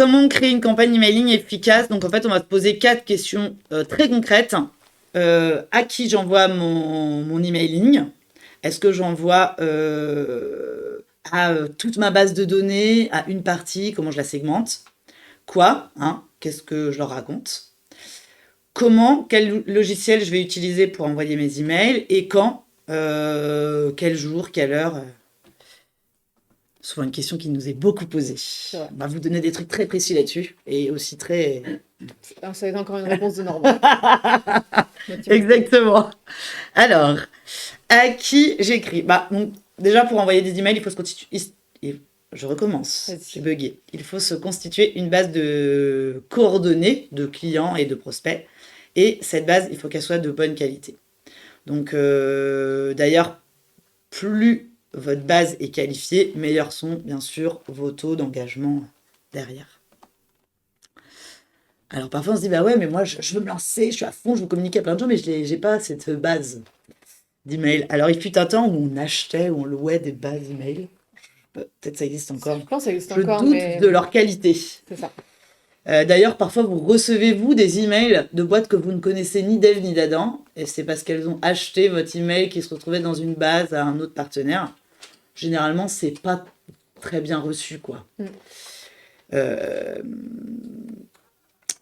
Comment créer une campagne emailing efficace? Donc, en fait, on va se poser 4 questions très concrètes. À qui j'envoie mon emailing? Est-ce que j'envoie à toute ma base de données, à une partie? Comment je la segmente? Quoi? Qu'est-ce que je leur raconte? Comment? Quel logiciel je vais utiliser pour envoyer mes emails? Et quand? Quel jour? Quelle heure? Souvent une question qui nous est beaucoup posée. Ouais. On va vous donner des trucs très précis là-dessus et aussi très... Alors, ça va être encore une réponse de Normand. Exactement. Alors, à qui j'écris? Donc, déjà, pour envoyer des emails, il faut se constituer... Je recommence, Vas-y. j'ai bugué. Il faut se constituer une base de coordonnées de clients et de prospects. Et cette base, il faut qu'elle soit de bonne qualité. Donc, d'ailleurs, plus votre base est qualifiée, meilleurs sont bien sûr vos taux d'engagement derrière. Alors parfois on se dit bah ouais mais moi je veux me lancer, je suis à fond, je veux communiquer à plein de gens mais je n'ai pas cette base d'email. Alors il fut un temps où on achetait, où on louait des bases email. Peut-être ça existe encore. Je pense que ça existe Je encore, doute mais de leur qualité. c'est ça. D'ailleurs, parfois, vous recevez-vous des emails de boîtes que vous ne connaissez ni d'Ève ni d'Adam, et c'est parce qu'elles ont acheté votre email qui se retrouvait dans une base à un autre partenaire. Généralement, c'est pas très bien reçu, quoi.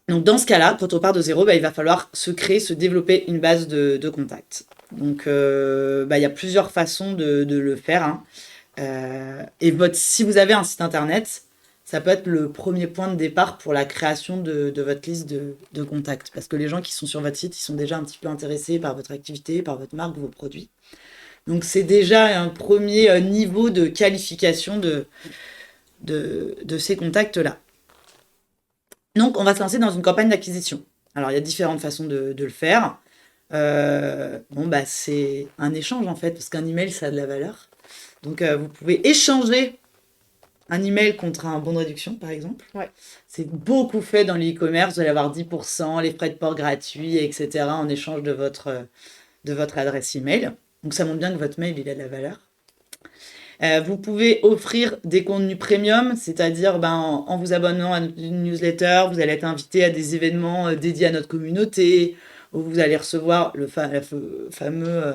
Donc, dans ce cas-là, quand on part de zéro, il va falloir se créer, se développer une base de contacts. Donc, il y a plusieurs façons de le faire. Et si vous avez un site internet, ça peut être le premier point de départ pour la création de votre liste de contacts. Parce que les gens qui sont sur votre site, ils sont déjà un petit peu intéressés par votre activité, par votre marque, vos produits. Donc, c'est déjà un premier niveau de qualification de ces contacts-là. Donc, on va se lancer dans une campagne d'acquisition. Alors, il y a différentes façons de le faire. C'est un échange, en fait, parce qu'un email, ça a de la valeur. Donc, vous pouvez échanger un email contre un bon de réduction, par exemple. Ouais. C'est beaucoup fait dans l'e-commerce. Vous allez avoir 10%, les frais de port gratuits, etc. en échange de votre adresse email. Donc, ça montre bien que votre mail, il a de la valeur. Vous pouvez offrir des contenus premium, c'est-à-dire en vous abonnant à une newsletter, vous allez être invité à des événements dédiés à notre communauté, où vous allez recevoir le fameux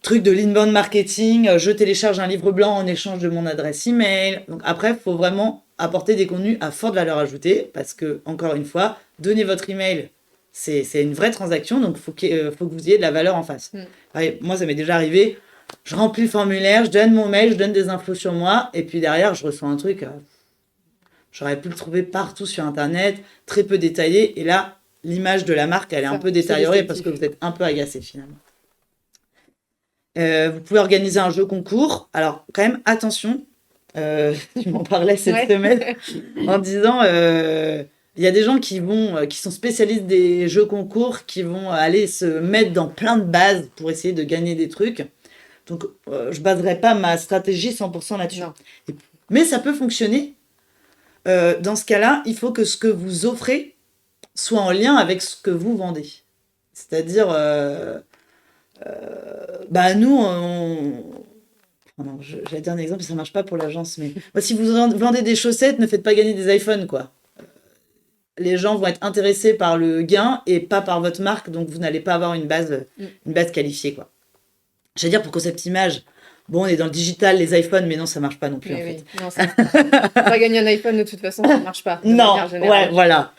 truc de l'inbound marketing, je télécharge un livre blanc en échange de mon adresse email. Donc après, il faut vraiment apporter des contenus à forte valeur ajoutée, parce que, encore une fois, donner votre email, c'est une vraie transaction, donc il faut que vous ayez de la valeur en face. Moi, ça m'est déjà arrivé. Je remplis le formulaire, je donne mon mail, je donne des infos sur moi, et puis derrière, je reçois un truc. J'aurais pu le trouver partout sur Internet, très peu détaillé, et là, l'image de la marque, elle est un peu détériorée parce que vous êtes un peu agacé finalement. Vous pouvez organiser un jeu concours. Alors, quand même, attention, tu m'en parlais cette semaine, en disant, il y a des gens qui sont spécialistes des jeux concours, qui vont aller se mettre dans plein de bases pour essayer de gagner des trucs. Donc, je ne baserai pas ma stratégie 100% là-dessus. Mais ça peut fonctionner. Dans ce cas-là, il faut que ce que vous offrez soit en lien avec ce que vous vendez. C'est-à-dire, nous, j'allais dire un exemple, ça ne marche pas pour l'agence, mais si vous vendez des chaussettes, ne faites pas gagner des iPhones, quoi. Les gens vont être intéressés par le gain et pas par votre marque, donc vous n'allez pas avoir une base qualifiée, quoi. J'allais dire pour concept image, on est dans le digital, les iPhones, mais non, ça marche pas non plus, en fait. Non, ça pas gagner un iPhone, de toute façon, ça marche pas. Non, ouais, voilà.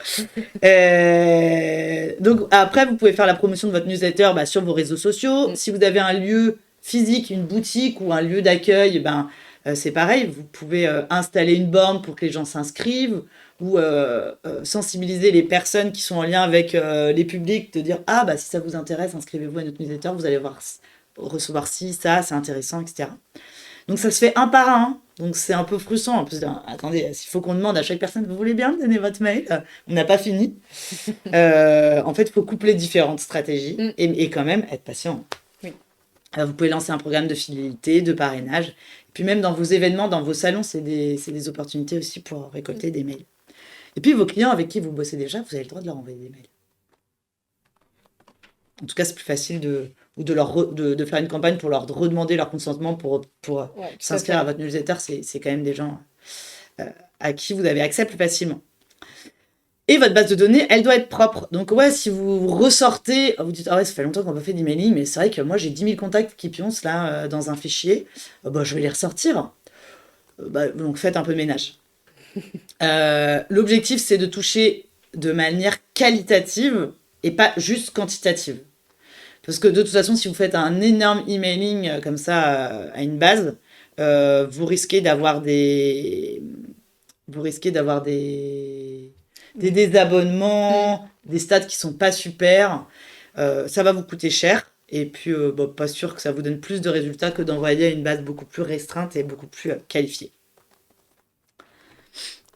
Donc, après, vous pouvez faire la promotion de votre newsletter sur vos réseaux sociaux. Si vous avez un lieu physique, une boutique ou un lieu d'accueil, c'est pareil. Vous pouvez installer une borne pour que les gens s'inscrivent ou sensibiliser les personnes qui sont en lien avec les publics, de dire si ça vous intéresse, inscrivez-vous à notre newsletter, vous allez recevoir ci, ça, c'est intéressant, etc. Donc ça se fait un par un, donc c'est un peu frustrant. En plus, attendez, il faut qu'on demande à chaque personne, vous voulez bien me donner votre mail? On n'a pas fini. En fait, il faut coupler différentes stratégies et quand même être patient. Oui. Vous pouvez lancer un programme de fidélité, de parrainage. Et puis même dans vos événements, dans vos salons, c'est des opportunités aussi pour récolter des mails. Et puis vos clients avec qui vous bossez déjà, vous avez le droit de leur envoyer des mails. En tout cas, c'est plus facile de faire une campagne pour leur redemander leur consentement pour s'inscrire à votre newsletter. C'est quand même des gens à qui vous avez accès plus facilement. Et votre base de données, elle doit être propre. Donc ouais, si vous ressortez, vous dites, ah ouais, ça fait longtemps qu'on n'a pas fait d'emailing, mais c'est vrai que moi j'ai 10 000 contacts qui pioncent là dans un fichier, je vais les ressortir. Donc faites un peu de ménage. L'objectif, c'est de toucher de manière qualitative et pas juste quantitative. Parce que de toute façon, si vous faites un énorme emailing comme ça à une base, vous risquez d'avoir des désabonnements, des stats qui sont pas super. Ça va vous coûter cher. Et puis, pas sûr que ça vous donne plus de résultats que d'envoyer à une base beaucoup plus restreinte et beaucoup plus qualifiée.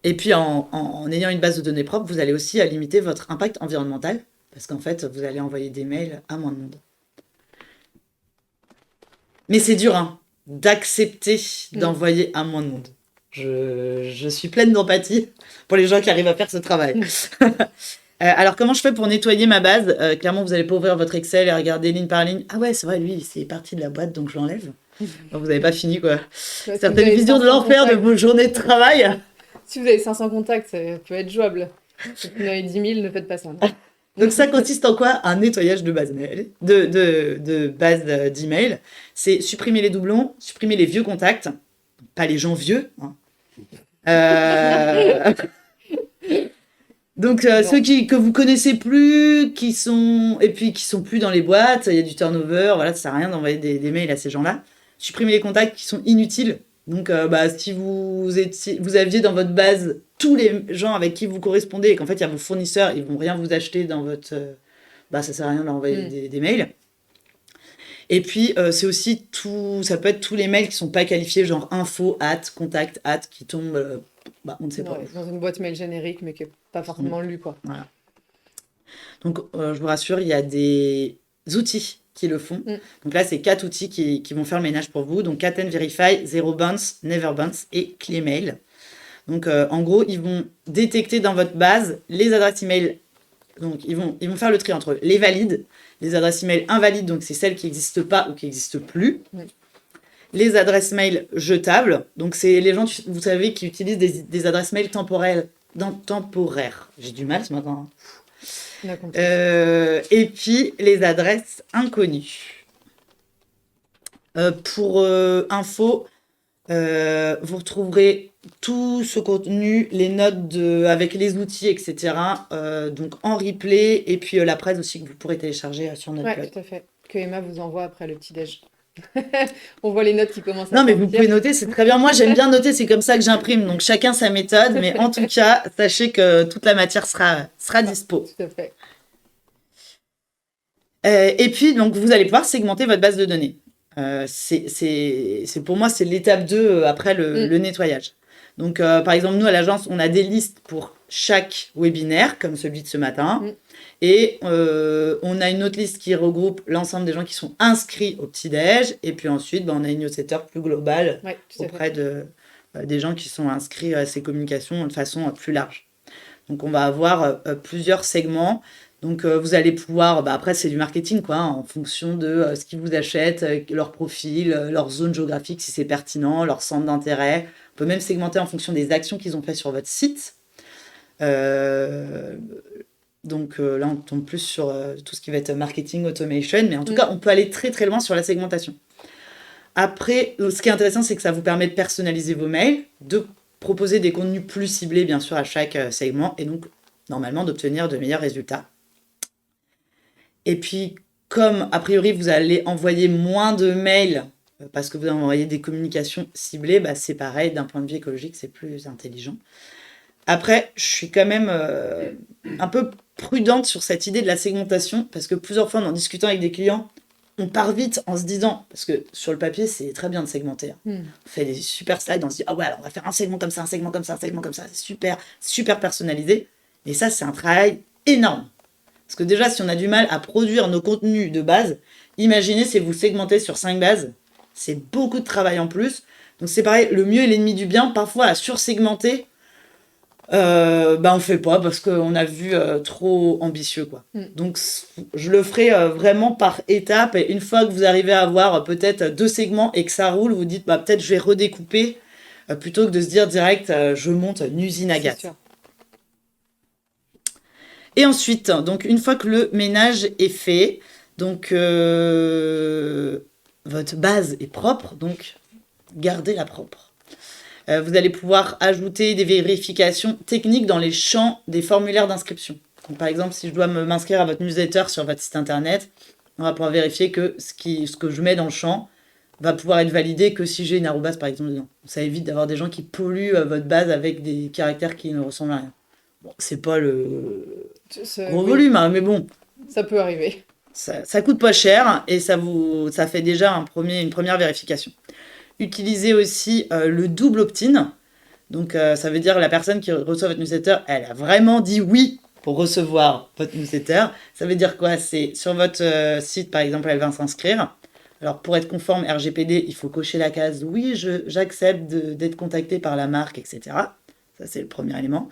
Et puis, en ayant une base de données propre, vous allez aussi limiter votre impact environnemental. Parce qu'en fait, vous allez envoyer des mails à moins de monde. Mais c'est dur, hein, d'accepter d'envoyer à moins de monde. Je suis pleine d'empathie pour les gens qui arrivent à faire ce travail. Alors, comment je fais pour nettoyer ma base? Clairement, vous n'allez pas ouvrir votre Excel et regarder ligne par ligne. Ah ouais, c'est vrai, lui, c'est parti de la boîte, donc je l'enlève. Vous n'avez pas fini, quoi. Certaines visions de l'enfer de vos journées de travail. Si vous avez 500 contacts, ça peut être jouable. Si vous en avez 10 000, ne faites pas ça. Donc ça consiste en quoi? Un nettoyage de base mail, de base d'email. C'est supprimer les doublons, supprimer les vieux contacts, pas les gens vieux. Hein. Donc ceux que vous connaissez plus, qui sont plus dans les boîtes, il y a du turnover, voilà, ça sert à rien d'envoyer des mails à ces gens-là. Supprimer les contacts qui sont inutiles. Donc si vous aviez dans votre base tous les gens avec qui vous correspondez et qu'en fait il y a vos fournisseurs, ils vont rien vous acheter dans votre ça sert à rien d'envoyer des mails. Et puis c'est aussi ça peut être tous les mails qui sont pas qualifiés, genre info, contact, qui tombent on ne sait pas. Dans une boîte mail générique mais qui n'est pas forcément lue, quoi. Voilà. Donc je vous rassure, il y a des outils qui le font. Donc là, c'est 4 outils qui vont faire le ménage pour vous. Donc, Cat and Verify, Zero Bounce, Never Bounce et Claymail. Donc, en gros, ils vont détecter dans votre base les adresses email. Donc, ils vont faire le tri entre les valides, les adresses email invalides, donc c'est celles qui n'existent pas ou qui n'existent plus. Les adresses mail jetables, donc c'est les gens, vous savez, qui utilisent des adresses mail temporaires. J'ai du mal ce matin. Et puis les adresses inconnues. Pour info, vous retrouverez tout ce contenu, les notes avec les outils, etc. Donc en replay, et puis la presse aussi que vous pourrez télécharger sur notre blog. Oui, tout à fait. Que Emma vous envoie après le petit-déj. On voit les notes qui commencent à Non, mais vous pouvez noter, c'est très bien. Moi, j'aime bien noter, c'est comme ça que j'imprime. Donc, chacun sa méthode. Mais en tout cas, sachez que toute la matière sera dispo. Tout à fait. Et puis, donc, vous allez pouvoir segmenter votre base de données. Pour moi, c'est l'étape 2 après le nettoyage. Donc, par exemple, nous, à l'agence, on a des listes pour chaque webinaire, comme celui de ce matin. Et on a une autre liste qui regroupe l'ensemble des gens qui sont inscrits au petit-déj. Et puis ensuite, on a une newsletter plus globale auprès des gens qui sont inscrits à ces communications de façon plus large. Donc, on va avoir plusieurs segments. Donc, vous allez pouvoir... après, c'est du marketing, quoi, en fonction de ce qu'ils vous achètent, leur profil, leur zone géographique, si c'est pertinent, leur centre d'intérêt. On peut même segmenter en fonction des actions qu'ils ont fait sur votre site. Donc là, on tombe plus sur tout ce qui va être marketing, automation. Mais en tout cas, on peut aller très, très loin sur la segmentation. Après, ce qui est intéressant, c'est que ça vous permet de personnaliser vos mails, de proposer des contenus plus ciblés, bien sûr, à chaque segment. Et donc, normalement, d'obtenir de meilleurs résultats. Et puis, comme, a priori, vous allez envoyer moins de mails parce que vous envoyez des communications ciblées, c'est pareil, d'un point de vue écologique, c'est plus intelligent. Après, je suis quand même un peu prudente sur cette idée de la segmentation, parce que plusieurs fois, en discutant avec des clients, on part vite en se disant, parce que sur le papier, c'est très bien de segmenter. Hein. On fait des super slides, on se dit, ah ouais, alors on va faire un segment comme ça, un segment comme ça, un segment comme ça, c'est super, super personnalisé. Mais ça, c'est un travail énorme. Parce que déjà, si on a du mal à produire nos contenus de base, imaginez si vous segmentez sur 5 bases, c'est beaucoup de travail en plus. Donc c'est pareil, le mieux est l'ennemi du bien. Parfois, à sursegmenter, on fait pas parce qu'on a vu trop ambitieux, quoi. Donc je le ferai vraiment par étapes. Et une fois que vous arrivez à avoir peut-être 2 segments et que ça roule, vous dites peut-être je vais redécouper plutôt que de se dire direct, je monte une usine à C'est gaz. sûr. Et ensuite, donc une fois que le ménage est fait, donc votre base est propre, donc gardez-la propre. Vous allez pouvoir ajouter des vérifications techniques dans les champs des formulaires d'inscription. Donc, par exemple, si je dois m'inscrire à votre newsletter sur votre site internet, on va pouvoir vérifier que ce que je mets dans le champ va pouvoir être validé que si j'ai une arrobase par exemple dedans. Ça évite d'avoir des gens qui polluent votre base avec des caractères qui ne ressemblent à rien. Bon, c'est pas le gros Oui, volume, hein, mais bon, ça peut arriver. ça coûte pas cher et ça fait déjà une première vérification. Utilisez aussi le double opt-in. Donc, ça veut dire que la personne qui reçoit votre newsletter, elle a vraiment dit oui pour recevoir votre newsletter. Ça veut dire quoi? C'est sur votre site, par exemple, elle va s'inscrire. Alors, pour être conforme RGPD, il faut cocher la case oui, j'accepte d'être contacté par la marque, etc. Ça, c'est le premier élément.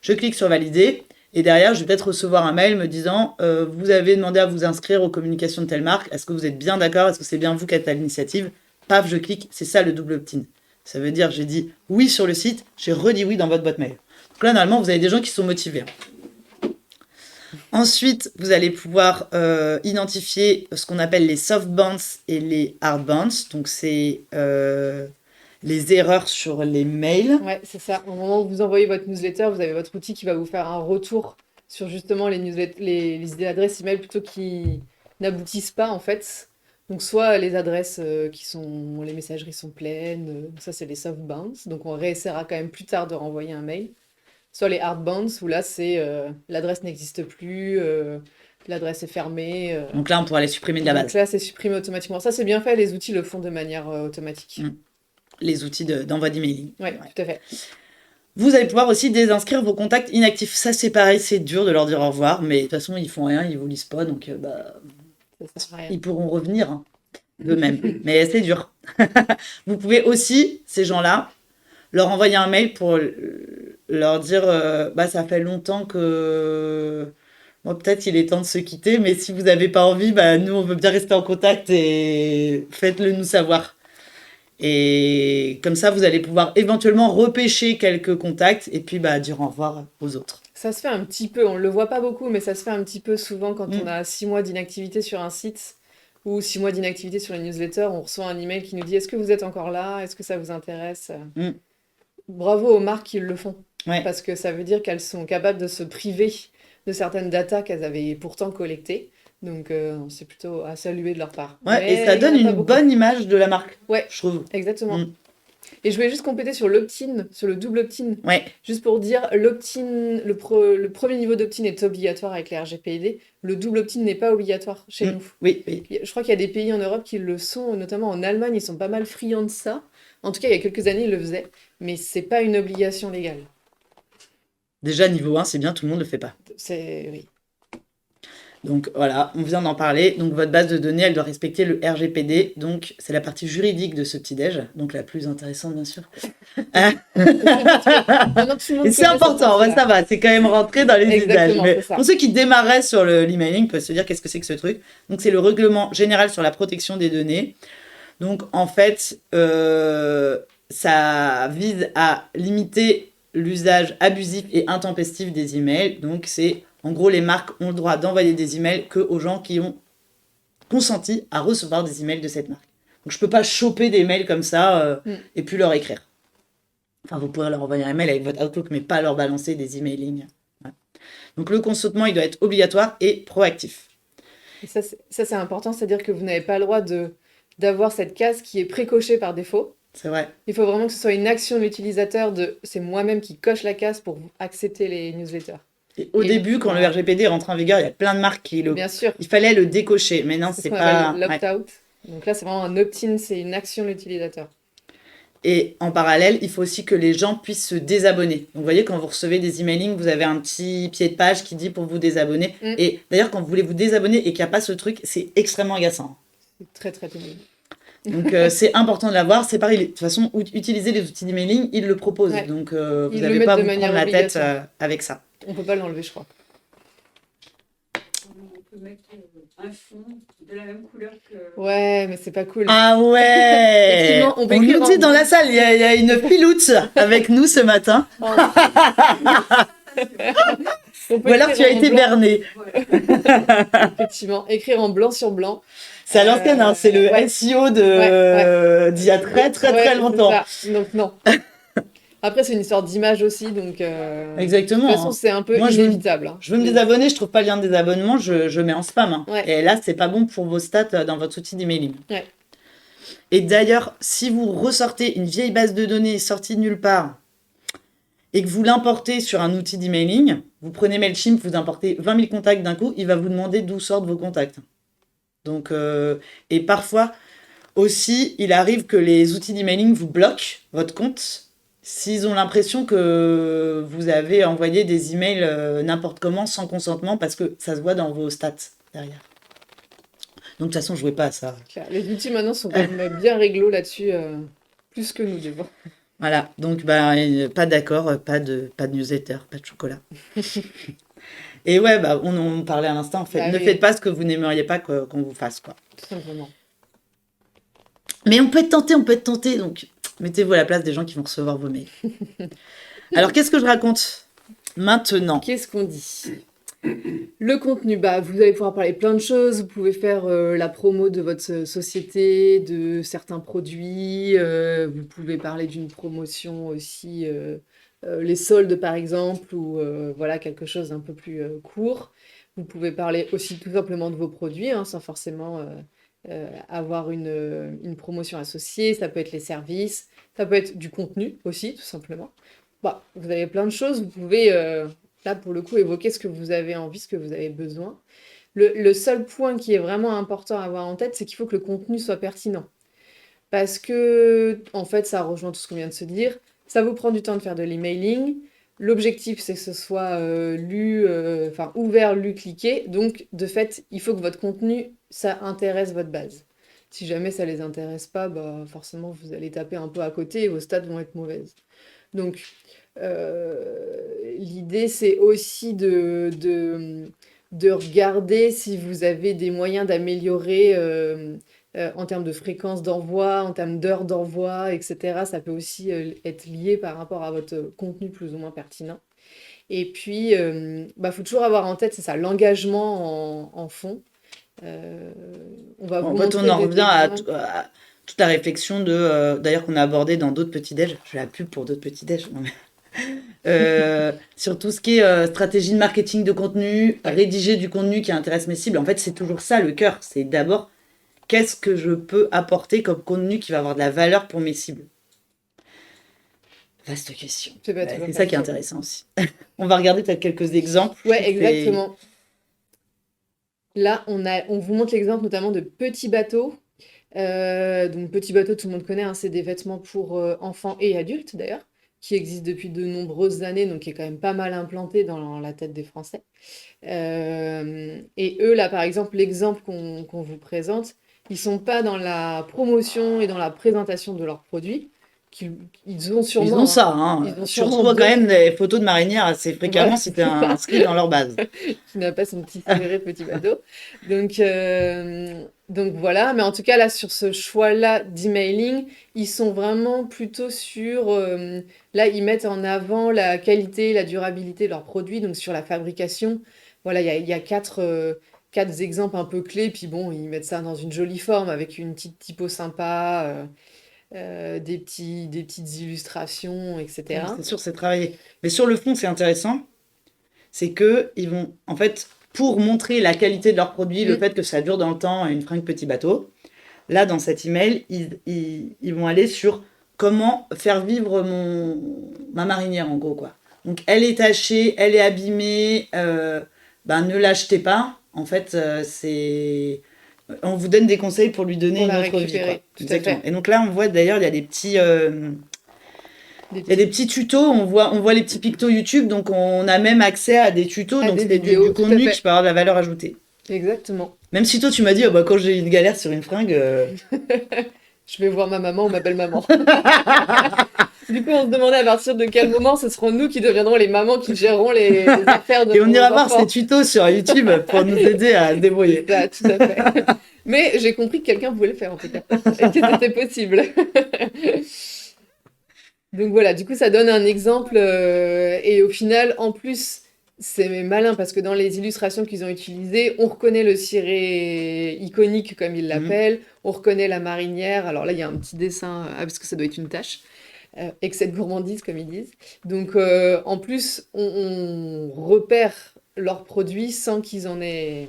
Je clique sur valider. Et derrière, je vais peut-être recevoir un mail me disant vous avez demandé à vous inscrire aux communications de telle marque. Est-ce que vous êtes bien d'accord? Est-ce que c'est bien vous qui êtes à l'initiative? Paf, je clique. C'est ça le double opt-in. Ça veut dire j'ai dit oui sur le site, j'ai redit oui dans votre boîte mail. Donc là, normalement, vous avez des gens qui sont motivés. Ensuite, vous allez pouvoir identifier ce qu'on appelle les soft bounce et les hard bounce. Donc, c'est les erreurs sur les mails. Ouais, c'est ça. Au moment où vous envoyez votre newsletter, vous avez votre outil qui va vous faire un retour sur justement les adresses email plutôt qui n'aboutissent pas en fait. Donc soit les adresses les messageries sont pleines, ça c'est les soft bounce, donc on réessaiera quand même plus tard de renvoyer un mail. Soit les hard bounce où là c'est l'adresse n'existe plus, l'adresse est fermée. Donc là, on pourra les supprimer de la Donc base. là c'est supprimé automatiquement. Ça c'est bien fait, les outils le font de manière automatique. Les outils d'envoi d'emailing. Ouais, tout à fait. Vous allez pouvoir aussi désinscrire vos contacts inactifs. Ça, c'est pareil, c'est dur de leur dire au revoir, mais de toute façon, ils font rien, ils vous lisent pas, donc Ça sert à rien. ils pourront revenir hein, d'eux-mêmes. Mais c'est dur. Vous pouvez aussi, ces gens-là, leur envoyer un mail pour leur dire ça fait longtemps que bon, peut-être il est temps de se quitter, mais si vous n'avez pas envie, nous on veut bien rester en contact et faites-le nous savoir. Et comme ça, vous allez pouvoir éventuellement repêcher quelques contacts et puis dire au revoir aux autres. Ça se fait un petit peu, on le voit pas beaucoup, mais ça se fait un petit peu souvent quand on a 6 mois d'inactivité sur un site ou 6 mois d'inactivité sur une newsletter, on reçoit un email qui nous dit est-ce que vous êtes encore là? Est-ce que ça vous intéresse? Bravo aux marques qui le font, Ouais. parce que ça veut dire qu'elles sont capables de se priver de certaines datas qu'elles avaient pourtant collectées. Donc c'est plutôt à saluer de leur part. Ouais, Mais et ça il y en donne a pas une beaucoup. bonne image de la marque, Ouais, je trouve. exactement. Et je voulais juste compléter sur l'opt-in, sur le double opt-in. Ouais. Juste pour dire, l'opt-in, le premier niveau d'opt-in est obligatoire avec les RGPD. Le double opt-in n'est pas obligatoire chez nous. Oui. Je crois qu'il y a des pays en Europe qui le sont, notamment en Allemagne, ils sont pas mal friands de ça. En tout cas, il y a quelques années, ils le faisaient. Mais c'est pas une obligation légale. Déjà, niveau 1, c'est bien, tout le monde ne le fait pas. Oui. Donc voilà, on vient d'en parler. Donc votre base de données, elle doit respecter le RGPD. Donc c'est la partie juridique de ce petit-déj, donc la plus intéressante bien sûr. Et c'est important, ça va, c'est quand même rentré dans les usages. Mais pour ceux qui démarraient sur l'emailing, peuvent se dire qu'est-ce que c'est que ce truc. Donc c'est le règlement général sur la protection des données. Donc en fait, ça vise à limiter l'usage abusif et intempestif des emails. Donc c'est en gros, les marques ont le droit d'envoyer des emails qu'aux gens qui ont consenti à recevoir des emails de cette marque. Donc, je ne peux pas choper des mails comme ça et puis leur écrire. Enfin, vous pourrez leur envoyer un mail avec votre Outlook, mais pas leur balancer des emailing. Ouais. Donc, le consentement, il doit être obligatoire et proactif. Et ça, c'est important, c'est-à-dire que vous n'avez pas le droit d'avoir cette case qui est précochée par défaut. C'est vrai. Il faut vraiment que ce soit une action de l'utilisateur c'est moi-même qui coche la case pour accepter les newsletters. Et au début, quand le RGPD rentre en vigueur, il y a plein de marques qui Bien sûr. Il fallait le décocher, mais non, c'est pas... l'opt-out. Donc là, c'est vraiment un opt-in, c'est une action de l'utilisateur. Et en parallèle, il faut aussi que les gens puissent se désabonner. Donc, vous voyez, quand vous recevez des emailings, vous avez un petit pied de page qui dit pour vous désabonner. Et d'ailleurs, quand vous voulez vous désabonner et qu'il n'y a pas ce truc, c'est extrêmement agaçant. C'est très, très pénible. Donc, c'est important de l'avoir. C'est pareil, de toute façon, utiliser les outils d'emailing, ils le proposent. Ouais. Donc, vous n'avez pas à vous prendre la tête avec ça. On peut pas l'enlever, je crois. un fond de la même couleur que... Ouais, mais c'est pas cool. Ah ouais! Effectivement, on peut On écrire nous en dit dans la salle, il y a une filoute avec nous ce matin. on peut Ou alors tu écrire as en été blanc. berné. Effectivement, écrire en blanc sur blanc. C'est à l'ancienne, hein, c'est le Ouais. SEO d'il y a très Ouais, longtemps. c'est ça. Donc non. Après, c'est une histoire d'image aussi, donc Exactement. de toute façon, Hein. c'est un peu Moi, inévitable. Hein. Je veux me désabonner, je trouve pas le lien de désabonnement, je mets en spam. Hein. Ouais. Et là, c'est pas bon pour vos stats dans votre outil d'emailing. Ouais. Et d'ailleurs, si vous ressortez une vieille base de données sortie de nulle part et que vous l'importez sur un outil d'emailing, vous prenez Mailchimp, vous importez 20 000 contacts d'un coup, il va vous demander d'où sortent vos contacts. Donc, et parfois aussi, il arrive que les outils d'emailing vous bloquent votre compte s'ils ont l'impression que vous avez envoyé des emails n'importe comment sans consentement parce que ça se voit dans vos stats derrière. Donc de toute façon, je jouais pas à ça. Claire. Les outils maintenant sont quand même bien réglo là-dessus, plus que nous, des fois. Voilà, donc pas d'accord, pas de newsletter, pas de chocolat. Et ouais, on en parlait à l'instant, en fait. Ne faites pas ce que vous n'aimeriez pas qu'on vous fasse, quoi. Tout simplement. Mais on peut être tenté, donc mettez-vous à la place des gens qui vont recevoir vos mails. Alors, qu'est-ce que je raconte maintenant? Qu'est-ce qu'on dit? Le contenu, vous allez pouvoir parler plein de choses. Vous pouvez faire la promo de votre société, de certains produits. Vous pouvez parler d'une promotion aussi, les soldes par exemple, ou voilà, quelque chose d'un peu plus court. Vous pouvez parler aussi tout simplement de vos produits, hein, sans forcément avoir une promotion associée. Ça peut être les services, ça peut être du contenu aussi, tout simplement. Vous avez plein de choses. Vous pouvez... là, pour le coup, évoquer ce que vous avez envie, ce que vous avez besoin. Le seul point qui est vraiment important à avoir en tête, c'est qu'il faut que le contenu soit pertinent. Parce que, en fait, ça rejoint tout ce qu'on vient de se dire. Ça vous prend du temps de faire de l'emailing. L'objectif, c'est que ce soit ouvert, lu, cliqué. Donc, de fait, il faut que votre contenu, ça intéresse votre base. Si jamais ça les intéresse pas, forcément, vous allez taper un peu à côté et vos stats vont être mauvaises. Donc, l'idée, c'est aussi de regarder si vous avez des moyens d'améliorer en termes de fréquence d'envoi, en termes d'heures d'envoi, etc. Ça peut aussi être lié par rapport à votre contenu plus ou moins pertinent. Et puis, faut toujours avoir en tête, c'est ça, l'engagement en fond. On va vous En fait, montrer on en des revient à exemples. toute la réflexion d'ailleurs qu'on a abordé dans d'autres petits déj. Je fais la pub pour d'autres petits déj. Non, mais sur tout ce qui est stratégie de marketing de contenu, rédiger du contenu qui intéresse mes cibles. En fait, c'est toujours ça le cœur. C'est d'abord qu'est-ce que je peux apporter comme contenu qui va avoir de la valeur pour mes cibles. Vaste question. C'est ça qui est intéressant aussi. On va regarder peut-être quelques exemples. Ouais, exactement. Là, on vous montre l'exemple notamment de Petit Bateau. Donc Petit Bateau, tout le monde connaît, hein, c'est des vêtements pour enfants et adultes d'ailleurs, qui existent depuis de nombreuses années, donc qui est quand même pas mal implanté dans la tête des Français. Et eux, là, par exemple, l'exemple qu'on vous présente, ils sont pas dans la promotion et dans la présentation de leurs produits. Ils ont sûrement... Ils ont ça, hein. Tu reçois quand même des photos de marinières assez fréquemment si tu es inscrit dans leur base. Qui n'a pas son petit serré Petit Bateau. Donc voilà, mais en tout cas, là, sur ce choix-là d'emailing, ils sont vraiment plutôt sur... là, ils mettent en avant la qualité, la durabilité de leurs produits, donc sur la fabrication. Voilà, il y a quatre exemples un peu clés, puis bon, ils mettent ça dans une jolie forme, avec une petite typo sympa... des petites illustrations, etc. C'est sûr, c'est travaillé. Mais sur le fond, c'est intéressant. C'est qu'ils vont, en fait, pour montrer la qualité de leur produit, le fait que ça dure dans le temps, une fringue Petit Bateau, là, dans cet email, ils vont aller sur comment faire vivre ma marinière, en gros, quoi. Donc, elle est tachée, elle est abîmée, ne l'achetez pas. En fait, on vous donne des conseils pour lui donner une autre vie. Quoi. Exactement. Et donc là, on voit d'ailleurs, il y a des petits... Il y a des petits tutos, on voit les petits pictos YouTube, donc on a même accès à des tutos, donc c'est du contenu qui peut avoir de la valeur ajoutée. Exactement. Même si toi tu m'as dit, quand j'ai eu une galère sur une fringue... Je vais voir ma maman ou ma belle-maman. Du coup, on se demandait à partir de quel moment ce seront nous qui deviendrons les mamans qui géreront les affaires de Et on nos ira voir enfants. ces tutos sur YouTube pour nous aider à se débrouiller. Ça, tout à fait. Mais j'ai compris que quelqu'un pouvait le faire en tout cas, et que c'était possible. Donc voilà, du coup, ça donne un exemple. Et au final, en plus, c'est malin parce que dans les illustrations qu'ils ont utilisées, on reconnaît le ciré iconique, comme ils Mhm. l'appellent. On reconnaît la marinière. Alors là, il y a un petit dessin, parce que ça doit être une tâche. Excès de gourmandise, comme ils disent. Donc en plus, on repère leurs produits sans qu'ils en aient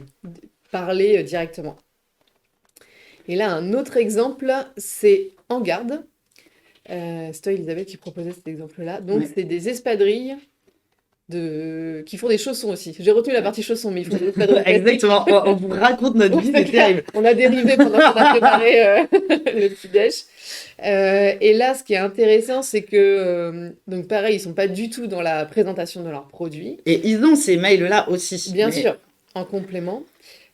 parlé directement. Et là, un autre exemple, c'est En Garde. C'est toi, Elisabeth, qui proposait cet exemple-là. Donc, Ouais. c'est des espadrilles qui font des chaussons aussi. J'ai retenu la partie chaussons, mais ils font des espadrilles classiques. Exactement. On vous raconte notre vie, c'est terrible. On a dérivé pendant qu'on a préparé le petit-déj. Et là, ce qui est intéressant, c'est que, donc pareil, ils sont pas du tout dans la présentation de leurs produits. Et ils ont ces mails-là aussi. Bien mais- sûr, en complément.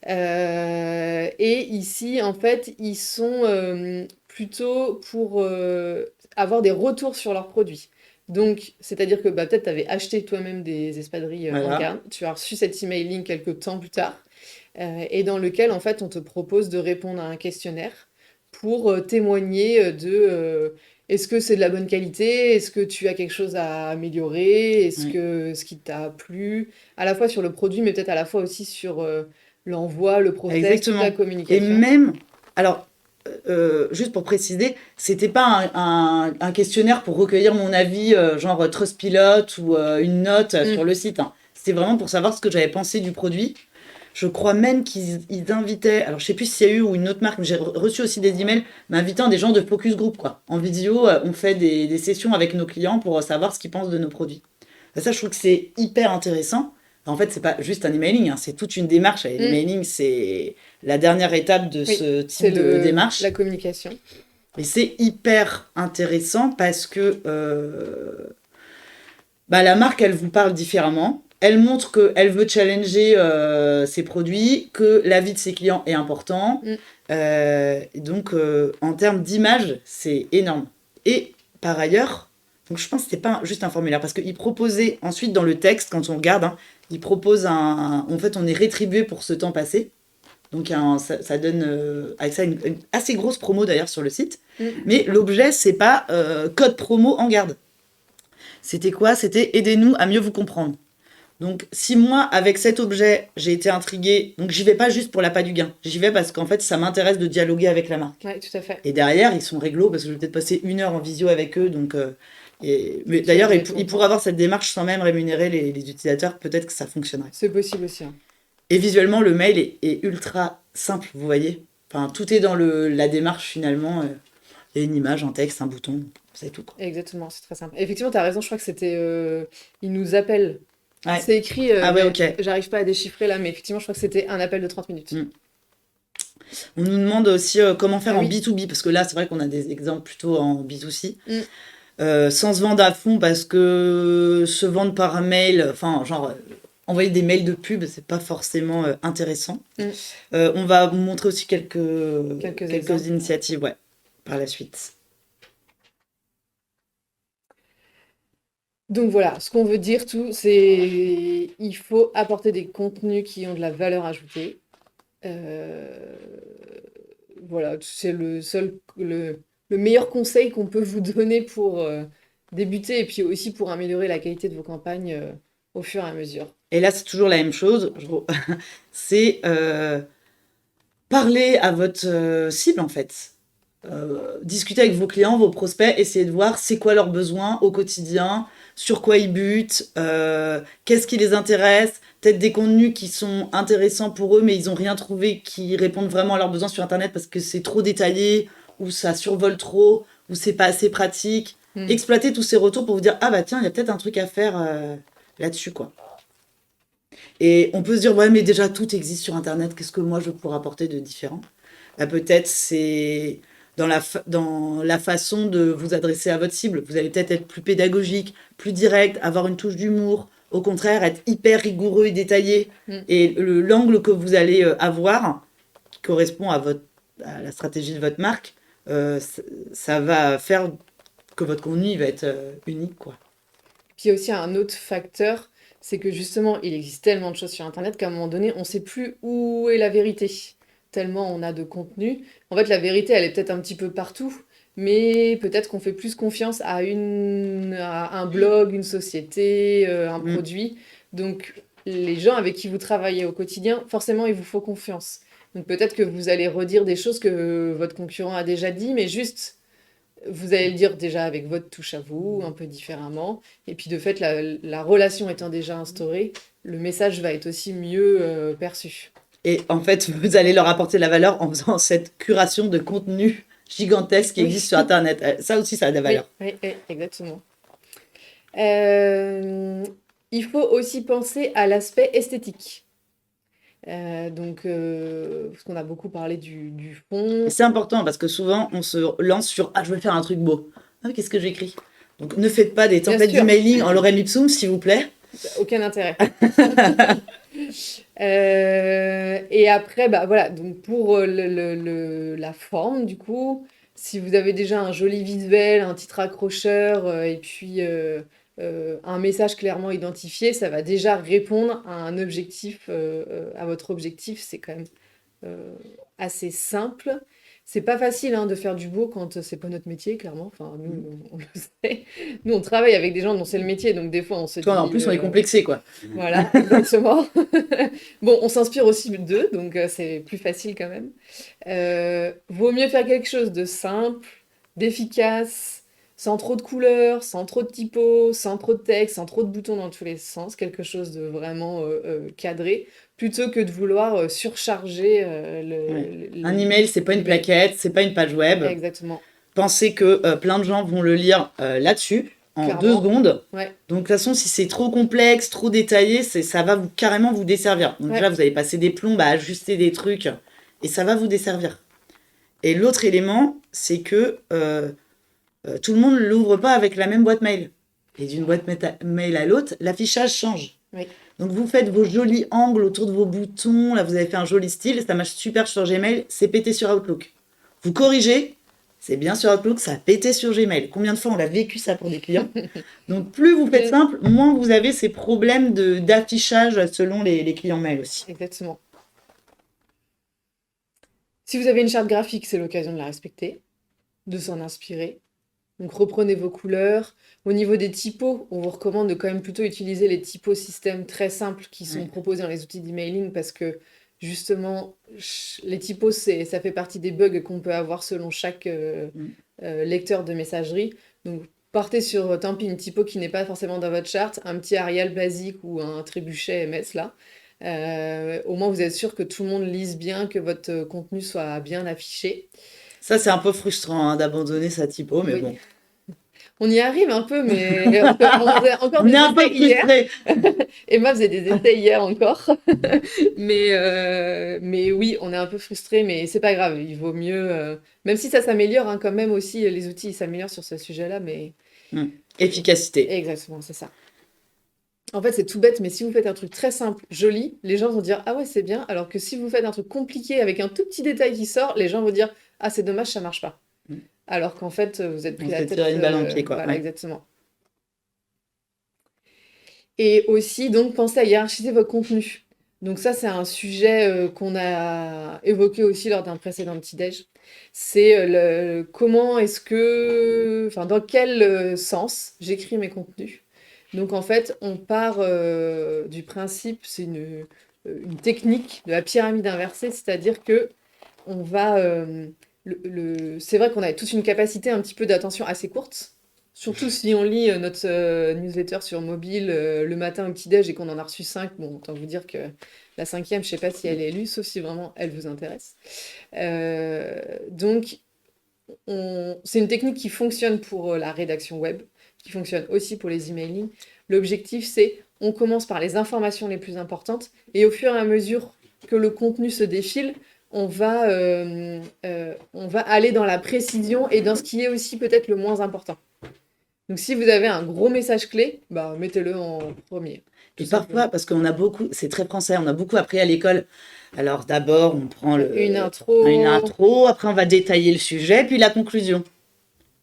Et ici, en fait, ils sont plutôt pour avoir des retours sur leurs produits. Donc, c'est-à-dire que peut-être tu avais acheté toi-même des espadrilles En Voilà. Garde, tu as reçu cet emailing quelques temps plus tard, et dans lequel, en fait, on te propose de répondre à un questionnaire pour témoigner de est-ce que c'est de la bonne qualité, est-ce que tu as quelque chose à améliorer, est-ce Ouais. que ce qui t'a plu, à la fois sur le produit, mais peut-être à la fois aussi sur l'envoi, le process, toute la Exactement. Et communication. même, alors, juste pour préciser, c'était pas un questionnaire pour recueillir mon avis, genre Trustpilot ou une note sur le site. Hein. C'était vraiment pour savoir ce que j'avais pensé du produit. Je crois même qu'ils invitaient, alors je sais plus s'il y a eu ou une autre marque, mais j'ai reçu aussi des emails m'invitant des gens de focus group, quoi. En vidéo, on fait des sessions avec nos clients pour savoir ce qu'ils pensent de nos produits. Et ça, je trouve que c'est hyper intéressant. En fait, c'est pas juste un emailing, hein, c'est toute une démarche. Et l'emailing, c'est la dernière étape de Oui, ce c'est type de démarche. la communication. Mais c'est hyper intéressant parce que bah, la marque, elle vous parle différemment. Elle montre qu'elle veut challenger ses produits, que l'avis de ses clients est important. Et donc, en termes d'image, c'est énorme. Et par ailleurs, donc je pense que c'était pas juste un formulaire, parce qu'il proposait ensuite dans le texte, quand on regarde, hein, il propose en fait, on est rétribué pour ce temps passé. Donc ça donne avec ça une assez grosse promo d'ailleurs sur le site. Mais l'objet, c'est pas code promo En Garde. C'était quoi? C'était aidez-nous à mieux vous comprendre. Donc, si moi, avec cet objet, j'ai été intriguée, donc j'y vais pas juste pour l'appât du gain. J'y vais parce qu'en fait, ça m'intéresse de dialoguer avec la marque. Oui, tout à fait. Et derrière, ils sont réglo parce que je vais peut-être passer 1 heure en visio avec eux. Donc, mais d'ailleurs, ils pourraient avoir cette démarche sans même rémunérer les utilisateurs. Peut-être que ça fonctionnerait. C'est possible aussi. Hein. Et visuellement, le mail est ultra simple, vous voyez. Enfin, tout est dans la démarche finalement. Il y a une image, un texte, un bouton, c'est tout. Quoi. Exactement, c'est très simple. Effectivement, tu as raison, je crois que c'était. Ils nous appellent. Ouais. C'est écrit. Ah ouais, mais ok. J'arrive pas à déchiffrer là, mais effectivement, je crois que c'était un appel de 30 minutes. On nous demande aussi comment faire Ah en oui. B2B, parce que là, c'est vrai qu'on a des exemples plutôt en B2C. Sans se vendre à fond, parce que se vendre par mail, enfin, genre, envoyer des mails de pub, c'est pas forcément intéressant. On va vous montrer aussi quelques initiatives, ouais, par la suite. Donc voilà, ce qu'on veut dire tout, c'est il faut apporter des contenus qui ont de la valeur ajoutée. Voilà, c'est le meilleur conseil qu'on peut vous donner pour débuter et puis aussi pour améliorer la qualité de vos campagnes au fur et à mesure. Et là, c'est toujours la même chose. C'est parler à votre cible, en fait. Discuter avec vos clients, vos prospects, essayer de voir c'est quoi leurs besoins au quotidien, sur quoi ils butent, qu'est-ce qui les intéresse, peut-être des contenus qui sont intéressants pour eux, mais ils n'ont rien trouvé qui répondent vraiment à leurs besoins sur Internet parce que c'est trop détaillé, ou ça survole trop, ou c'est pas assez pratique. Exploiter tous ces retours pour vous dire ah bah tiens, il y a peut-être un truc à faire là-dessus, quoi. Et on peut se dire ouais, mais déjà tout existe sur Internet, qu'est-ce que moi je pourrais apporter de différent? Bah, peut-être c'est dans la façon de vous adresser à votre cible. Vous allez peut-être être plus pédagogique, plus direct, avoir une touche d'humour. Au contraire, être hyper rigoureux et détaillé. Et l'angle que vous allez avoir, qui correspond à la stratégie de votre marque, ça va faire que votre contenu il va être unique, quoi. Puis il y a aussi un autre facteur, c'est que justement, il existe tellement de choses sur Internet qu'à un moment donné, on ne sait plus où est la vérité. Tellement on a de contenu. En fait, la vérité, elle est peut-être un petit peu partout, mais peut-être qu'on fait plus confiance à un blog, une société, un Mm. produit. Donc, les gens avec qui vous travaillez au quotidien, forcément, il vous faut confiance. Donc, peut-être que vous allez redire des choses que votre concurrent a déjà dit, mais juste, vous allez le dire déjà avec votre touche à vous, un peu différemment. Et puis, de fait, la relation étant déjà instaurée, le message va être aussi mieux perçu. Et en fait, vous allez leur apporter de la valeur en faisant cette curation de contenu gigantesque qui Oui. existe sur Internet. Ça aussi, ça a de la Oui, valeur. oui, oui, exactement. Euh, il faut aussi penser à l'aspect esthétique. Parce qu'on a beaucoup parlé du fond. Et c'est important parce que souvent, on se lance sur je vais faire un truc beau. Ah, qu'est-ce que j'écris? Donc, ne faites pas des Bien templates sûr. d'emailing en lorem ipsum, s'il vous plaît. Aucun intérêt. Et après, bah voilà, donc pour la forme, du coup, si vous avez déjà un joli visuel, un titre accrocheur, et puis un message clairement identifié, ça va déjà répondre à un objectif, à votre objectif. C'est quand même assez simple. C'est pas facile hein, de faire du beau quand c'est pas notre métier, clairement. Enfin, nous, on le sait. Nous, on travaille avec des gens dont c'est le métier, donc des fois, on se dit... En plus, on est complexé, quoi. Voilà, exactement. Bon, on s'inspire aussi d'eux, donc c'est plus facile quand même. Vaut mieux faire quelque chose de simple, d'efficace, sans trop de couleurs, sans trop de typos, sans trop de texte, sans trop de boutons dans tous les sens, quelque chose de vraiment cadré, plutôt que de vouloir surcharger Un email, c'est pas une l'email. plaquette, c'est pas une page web. Exactement, Pensez que plein de gens vont le lire là-dessus en 2 clairement. secondes. Ouais, Donc, de toute façon, si c'est trop complexe, trop détaillé, ça va carrément vous desservir. Donc, Ouais. déjà, vous allez passer des plombs à ajuster des trucs et ça va vous desservir. Et l'autre élément, c'est que tout le monde ne l'ouvre pas avec la même boîte mail. Et d'une boîte mail à l'autre, l'affichage change. Oui. Donc, vous faites vos jolis angles autour de vos boutons. Là, vous avez fait un joli style. Ça marche super sur Gmail. C'est pété sur Outlook. Vous corrigez. C'est bien sur Outlook, ça a pété sur Gmail. Combien de fois on l'a vécu ça pour des clients? Donc plus vous faites simple, moins vous avez ces problèmes d'affichage selon les clients mail aussi. exactement. Si vous avez une charte graphique, c'est l'occasion de la respecter, de s'en inspirer. Donc reprenez vos couleurs. Au niveau des typos, on vous recommande de quand même plutôt utiliser les typos systèmes très simples qui sont Ouais. proposés dans les outils d'emailing parce que justement, les typos, ça fait partie des bugs qu'on peut avoir selon chaque lecteur de messagerie. Donc partez sur, tant pis, une typo qui n'est pas forcément dans votre charte, un petit Arial basique ou un trébuchet MS là. Au moins, vous êtes sûr que tout le monde lise bien, que votre contenu soit bien affiché. Ça, c'est un peu frustrant hein, d'abandonner sa typo, mais Oui. bon. On y arrive un peu, mais on faisait encore On des est un peu essais hier. frustrés. Emma faisait des essais hier encore. Mais oui, on est un peu frustrés, mais c'est pas grave. Il vaut mieux, même si ça s'améliore, hein, quand même aussi, les outils ils s'améliorent sur ce sujet-là, mais Efficacité. exactement, c'est ça. En fait, c'est tout bête, mais si vous faites un truc très simple, joli, les gens vont dire ah ouais, c'est bien. Alors que si vous faites un truc compliqué avec un tout petit détail qui sort, les gens vont dire ah, c'est dommage, ça marche pas. Mm. Alors qu'en fait, vous êtes pris On la s'est tête. tiré une balle dans le pied, quoi. Voilà, Ouais. exactement. Et aussi, donc, pensez à hiérarchiser votre contenu. Donc ça, c'est un sujet qu'on a évoqué aussi lors d'un précédent petit-déj. C'est comment est-ce que, enfin, dans quel sens j'écris mes contenus. Donc en fait, on part du principe, c'est une technique de la pyramide inversée, c'est-à-dire que on va, c'est vrai qu'on a tous une capacité un petit peu d'attention assez courte. Surtout si on lit notre newsletter sur mobile le matin au petit-déj et qu'on en a reçu 5, bon, autant vous dire que la 5e, je sais pas si elle est lue, sauf si vraiment elle vous intéresse. Donc, c'est une technique qui fonctionne pour la rédaction web, qui fonctionne aussi pour les emailing. L'objectif, c'est on commence par les informations les plus importantes et au fur et à mesure que le contenu se défile, on va aller dans la précision et dans ce qui est aussi peut-être le moins important. Donc, si vous avez un gros message clé, bah, mettez-le en premier. Et parfois, parce qu'on a beaucoup, c'est très français, on a beaucoup appris à l'école. Alors d'abord, on prend Une intro. une intro, après on va détailler le sujet, puis la conclusion.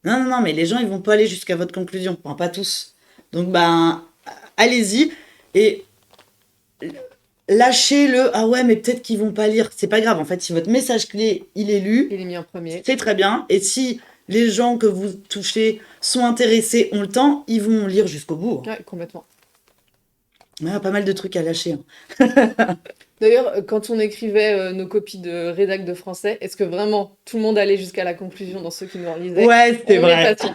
Non, non, non, mais les gens, ils vont pas aller jusqu'à votre conclusion. Enfin, pas tous. Donc, ben, allez-y et lâchez le ah ouais, mais peut-être qu'ils vont pas lire. C'est pas grave. En fait, si votre message clé, il est lu, Il est mis en premier. c'est très bien. Et si les gens que vous touchez sont intéressés, ont le temps, ils vont lire jusqu'au bout. Ouais, complètement. Ouais, pas mal de trucs à lâcher. Hein. D'ailleurs, quand on écrivait nos copies de rédac de français, est-ce que vraiment tout le monde allait jusqu'à la conclusion dans ceux qui nous en lisaient? Ouais, c'est On vrai. n'est pas sûr.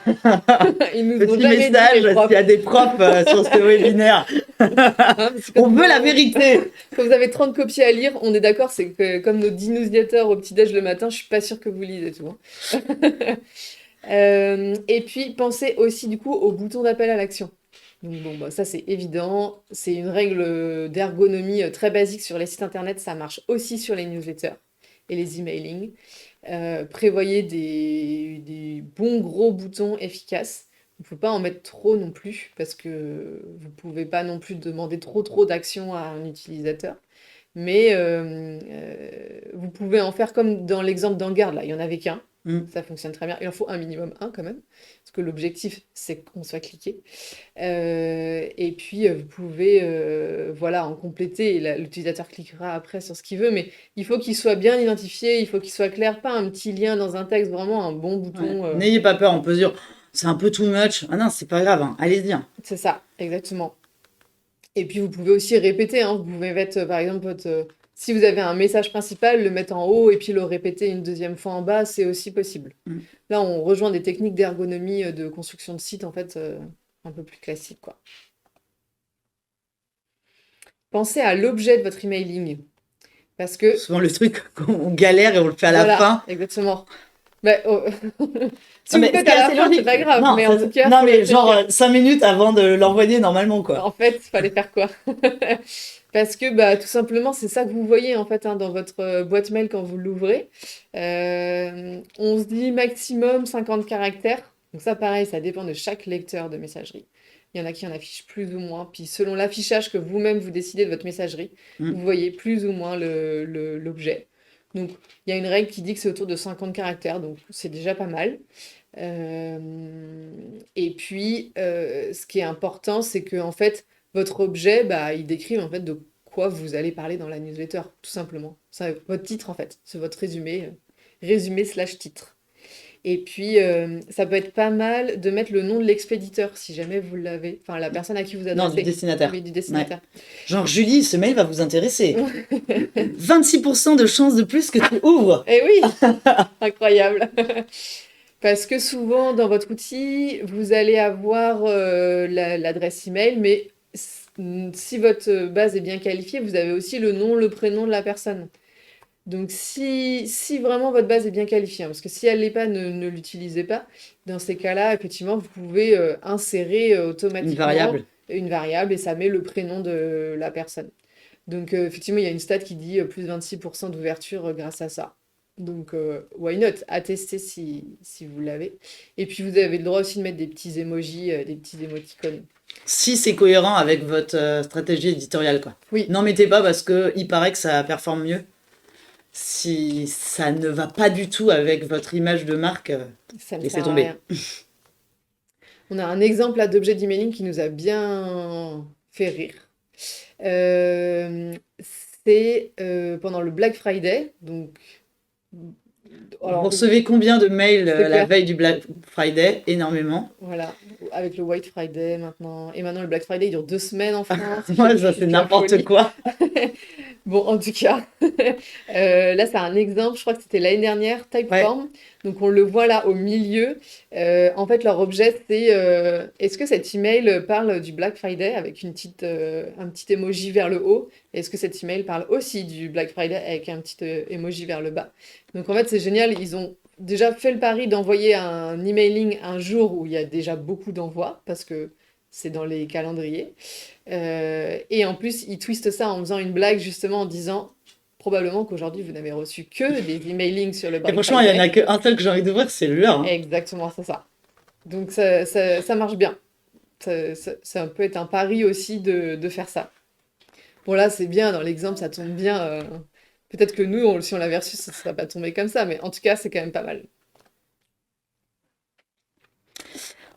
Ils nous ont Petit jamais dit, message, les profs. s'il y a des profs sur ce webinaire. Hein, parce que On quand veut la vous- vérité. Quand vous avez 30 copies à lire, on est d'accord, c'est que comme nos 10 newsletters au petit-déj le matin, je suis pas sûre que vous lisez tout. Hein. Et puis, pensez aussi du coup au bouton d'appel à l'action. Donc bon, bah, ça c'est évident, c'est une règle d'ergonomie très basique sur les sites internet, ça marche aussi sur les newsletters et les emailing. Prévoyez des bons gros boutons efficaces. Il ne faut pas en mettre trop non plus, parce que vous ne pouvez pas non plus demander trop d'actions à un utilisateur. Mais vous pouvez en faire comme dans l'exemple d'Engarde, là, il n'y en avait qu'un. Mm. Ça fonctionne très bien. Il en faut un minimum un quand même, parce que l'objectif, c'est qu'on soit cliqué. Et puis, vous pouvez voilà, en compléter, et l'utilisateur cliquera après sur ce qu'il veut, mais il faut qu'il soit bien identifié, il faut qu'il soit clair, pas un petit lien dans un texte, vraiment un bon bouton. Ouais. N'ayez pas peur, on peut se dire c'est un peu too much. Ah non, c'est pas grave, hein. Allez-y. Hein. C'est ça, exactement. Et puis, vous pouvez aussi répéter, hein. Vous pouvez mettre, par exemple, si vous avez un message principal, le mettre en haut et puis le répéter une deuxième fois en bas, c'est aussi possible. Mm. Là, on rejoint des techniques d'ergonomie de construction de site, en fait, un peu plus classiques, quoi. Pensez à l'objet de votre emailing. Parce que, Souvent le truc qu'on galère et on le fait à la voilà, fin. exactement. Bah, si Non, vous mais le faites c'est à la assez fin, c'est logique. pas grave, Non, mais ça- en tout cas, non faut mais le genre faire. 5 minutes avant de l'envoyer normalement quoi. En fait, il fallait faire quoi? Parce que bah, tout simplement, c'est ça que vous voyez en fait hein, dans votre boîte mail quand vous l'ouvrez. On se dit maximum 50 caractères. Donc ça, pareil, ça dépend de chaque lecteur de messagerie. Il y en a qui en affichent plus ou moins. Puis selon l'affichage que vous-même vous décidez de votre messagerie, Mm. vous voyez plus ou moins l'objet. Donc il y a une règle qui dit que c'est autour de 50 caractères, donc c'est déjà pas mal. Euh, et puis, ce qui est important, c'est que en fait, votre objet, bah, il décrit en fait de quoi vous allez parler dans la newsletter, tout simplement. C'est votre titre en fait, c'est votre résumé slash titre. Et puis, ça peut être pas mal de mettre le nom de l'expéditeur si jamais vous l'avez, enfin la personne à qui vous Non, du adressez. destinataire. Oui, du Ouais. destinataire. Genre Julie, ce mail va vous intéresser. 26% de chances de plus que tu ouvres. Eh oui, incroyable. Parce que souvent, dans votre outil, vous allez avoir l'adresse email, mais si votre base est bien qualifiée, vous avez aussi le nom, le prénom de la personne. Donc, si vraiment votre base est bien qualifiée, hein, parce que si elle l'est pas, ne l'utilisez pas. Dans ces cas-là, effectivement, vous pouvez insérer Une automatiquement variable. une variable et ça met le prénom de la personne. Donc, effectivement, il y a une stat qui dit plus de 26% d'ouverture grâce à ça. Donc, why not? À tester si vous l'avez. Et puis, vous avez le droit aussi de mettre des petits emojis, des petits émoticônes. Si c'est cohérent avec votre stratégie éditoriale quoi. Oui, N'en mettez pas parce que il paraît que ça performe mieux. Si ça ne va pas du tout avec votre image de marque, ça ne laissez sert à tomber. rien. On a un exemple là d'objet d'emailing qui nous a bien fait rire. Euh, c'est pendant le Black Friday. Donc, Vous alors, recevez combien de mails c'est la clair. veille du Black Friday? Énormément. Voilà, avec le White Friday maintenant. Et maintenant, le Black Friday il dure 2 semaines en France. Moi, ça c'est la n'importe folie. quoi. Bon, en tout cas, là, c'est un exemple, je crois que c'était l'année dernière, Ouais. Typeform. Donc, on le voit là au milieu. En fait, leur objet, c'est est-ce que cet email parle du Black Friday avec un petit emoji vers le haut? Est-ce que cet email parle aussi du Black Friday avec un petit emoji vers le bas? Donc, en fait, c'est génial. Ils ont déjà fait le pari d'envoyer un emailing un jour où il y a déjà beaucoup d'envois parce que c'est dans les calendriers. Et en plus, ils twistent ça en faisant une blague justement en disant probablement qu'aujourd'hui vous n'avez reçu que des emailings sur le Et Black franchement, il y en a Friday. qu'un seul que j'ai envie d'ouvrir, c'est le leur. Hein. Exactement, c'est ça. Donc ça marche bien. Ça peut être un pari aussi de faire ça. Bon là, c'est bien, dans l'exemple, ça tombe bien. Peut-être que nous, si on l'avait reçu, ça ne serait pas tombé comme ça, mais en tout cas, c'est quand même pas mal.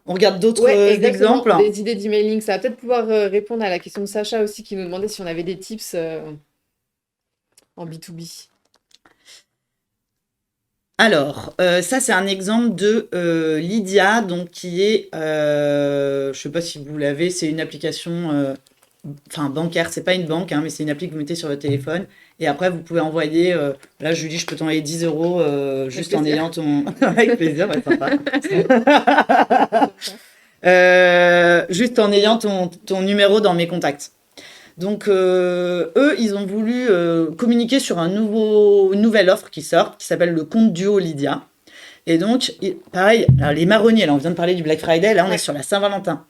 On regarde d'autres Ouais, exactement. exemples. Des idées d'emailing. Ça va peut-être pouvoir répondre à la question de Sacha aussi qui nous demandait si on avait des tips en B2B. Alors, ça, c'est un exemple de Lydia, donc qui est, je sais pas si vous l'avez, c'est une application, enfin bancaire, c'est pas une banque, hein, mais c'est une appli que vous mettez sur votre téléphone. Et après, vous pouvez envoyer, là, Julie, je peux t'envoyer 10 euros juste en plaisir. ayant ton. Avec plaisir, ouais, sympa. Juste en ayant ton numéro dans mes contacts. Donc, eux, ils ont voulu communiquer sur une nouvelle offre qui sort, qui s'appelle le compte duo Lydia. Et donc, pareil, alors les marronniers, là, on vient de parler du Black Friday, là, on est sur la Saint-Valentin.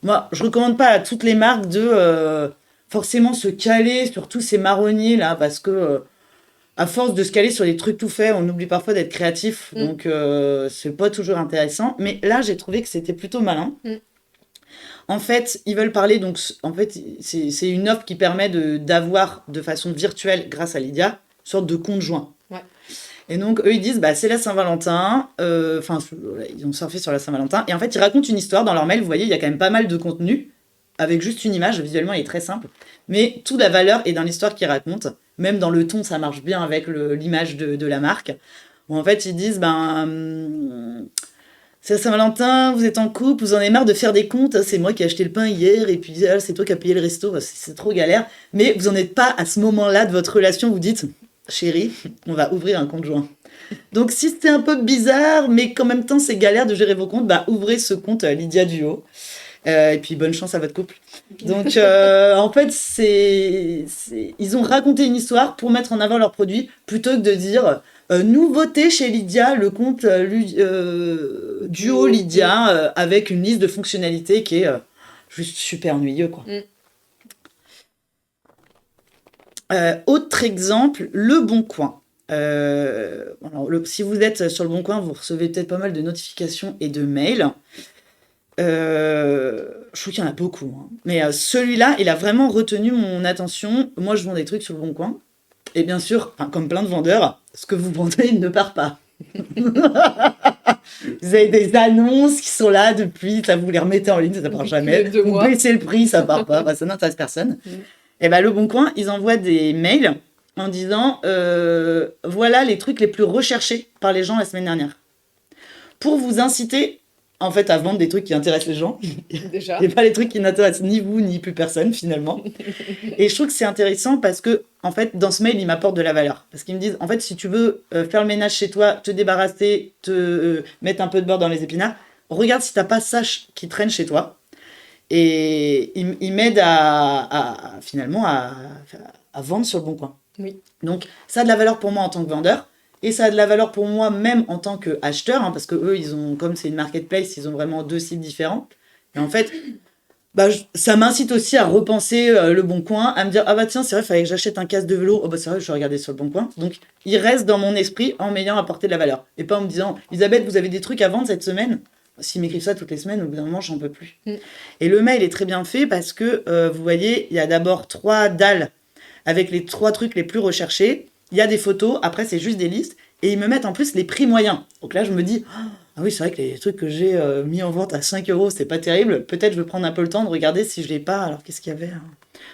Moi, je recommande pas à toutes les marques de forcément se caler sur tous ces marronniers, là, parce que à force de se caler sur des trucs tout faits, on oublie parfois d'être créatif. Donc, c'est pas toujours intéressant. Mais là, j'ai trouvé que c'était plutôt malin. En fait, ils veulent parler, donc en fait, c'est une offre qui permet d'avoir de façon virtuelle, grâce à Lydia, une sorte de compte joint. Ouais. Et donc, eux, ils disent, bah, c'est la Saint-Valentin, enfin, ils ont surfé sur la Saint-Valentin, et en fait, ils racontent une histoire dans leur mail, vous voyez, il y a quand même pas mal de contenu, avec juste une image, visuellement, il est très simple, mais toute la valeur est dans l'histoire qu'ils racontent, même dans le ton, ça marche bien avec l'image de la marque, où en fait, ils disent, c'est la Saint-Valentin, vous êtes en couple, vous en avez marre de faire des comptes. C'est moi qui ai acheté le pain hier, et puis c'est toi qui as payé le resto. C'est trop galère. Mais vous n'en êtes pas à ce moment-là de votre relation. Vous dites, chérie, on va ouvrir un compte joint. Donc si c'est un peu bizarre, mais qu'en même temps c'est galère de gérer vos comptes, bah ouvrez ce compte Lydia Duo. Et puis bonne chance à votre couple. Donc en fait, ils ont raconté une histoire pour mettre en avant leurs produits plutôt que de dire nouveauté chez Lydia, le compte Duo Lydia avec une liste de fonctionnalités qui est juste super ennuyeux, quoi. Autre exemple, Le Bon Coin. Alors, si vous êtes sur Le Bon Coin, vous recevez peut-être pas mal de notifications et de mails. Je trouve qu'il y en a beaucoup, hein. Mais celui-là, il a vraiment retenu mon attention. Moi, je vends des trucs sur Le Bon Coin. Et bien sûr, comme plein de vendeurs, ce que vous vendez ne part pas. Vous avez des annonces qui sont là depuis, ça vous les remettez en ligne, ça ne part jamais. Vous baissez le prix, ça part pas. Bah, ça n'intéresse personne. Et ben Le Bon Coin, ils envoient des mails en disant voilà les trucs les plus recherchés par les gens la semaine dernière. Pour vous inciter en fait à vendre des trucs qui intéressent les gens. Déjà. Et pas les trucs qui n'intéressent ni vous ni plus personne finalement. Et je trouve que c'est intéressant parce que en fait dans ce mail ils m'apportent de la valeur. Parce qu'ils me disent en fait si tu veux faire le ménage chez toi, te débarrasser, te mettre un peu de beurre dans les épinards, regarde si t'as pas ça qui traîne chez toi. Et ils m'aident finalement à vendre sur Le Bon Coin. Oui. Donc ça a de la valeur pour moi en tant que vendeur. Et ça a de la valeur pour moi même en tant qu'acheteur, hein, parce que eux, comme c'est une marketplace, ils ont vraiment 2 sites différents. Et en fait, ça m'incite aussi à repenser Le Bon Coin, à me dire, ah bah tiens, c'est vrai, il fallait que j'achète un casque de vélo. Oh bah c'est vrai, je vais regarder sur Le Bon Coin. Donc, il reste dans mon esprit en m'ayant apporté de la valeur. Et pas en me disant, Elisabeth, vous avez des trucs à vendre cette semaine? S'ils m'écrivent ça toutes les semaines, au bout d'un moment, j'en peux plus. Et le mail est très bien fait parce que, vous voyez, il y a d'abord 3 dalles avec les 3 trucs les plus recherchés. Il y a des photos, après c'est juste des listes, et ils me mettent en plus les prix moyens. Donc là je me dis, ah oui c'est vrai que les trucs que j'ai mis en vente à 5 euros, c'est pas terrible, peut-être je vais prendre un peu le temps de regarder si je l'ai pas. Alors qu'est-ce qu'il y avait, hein?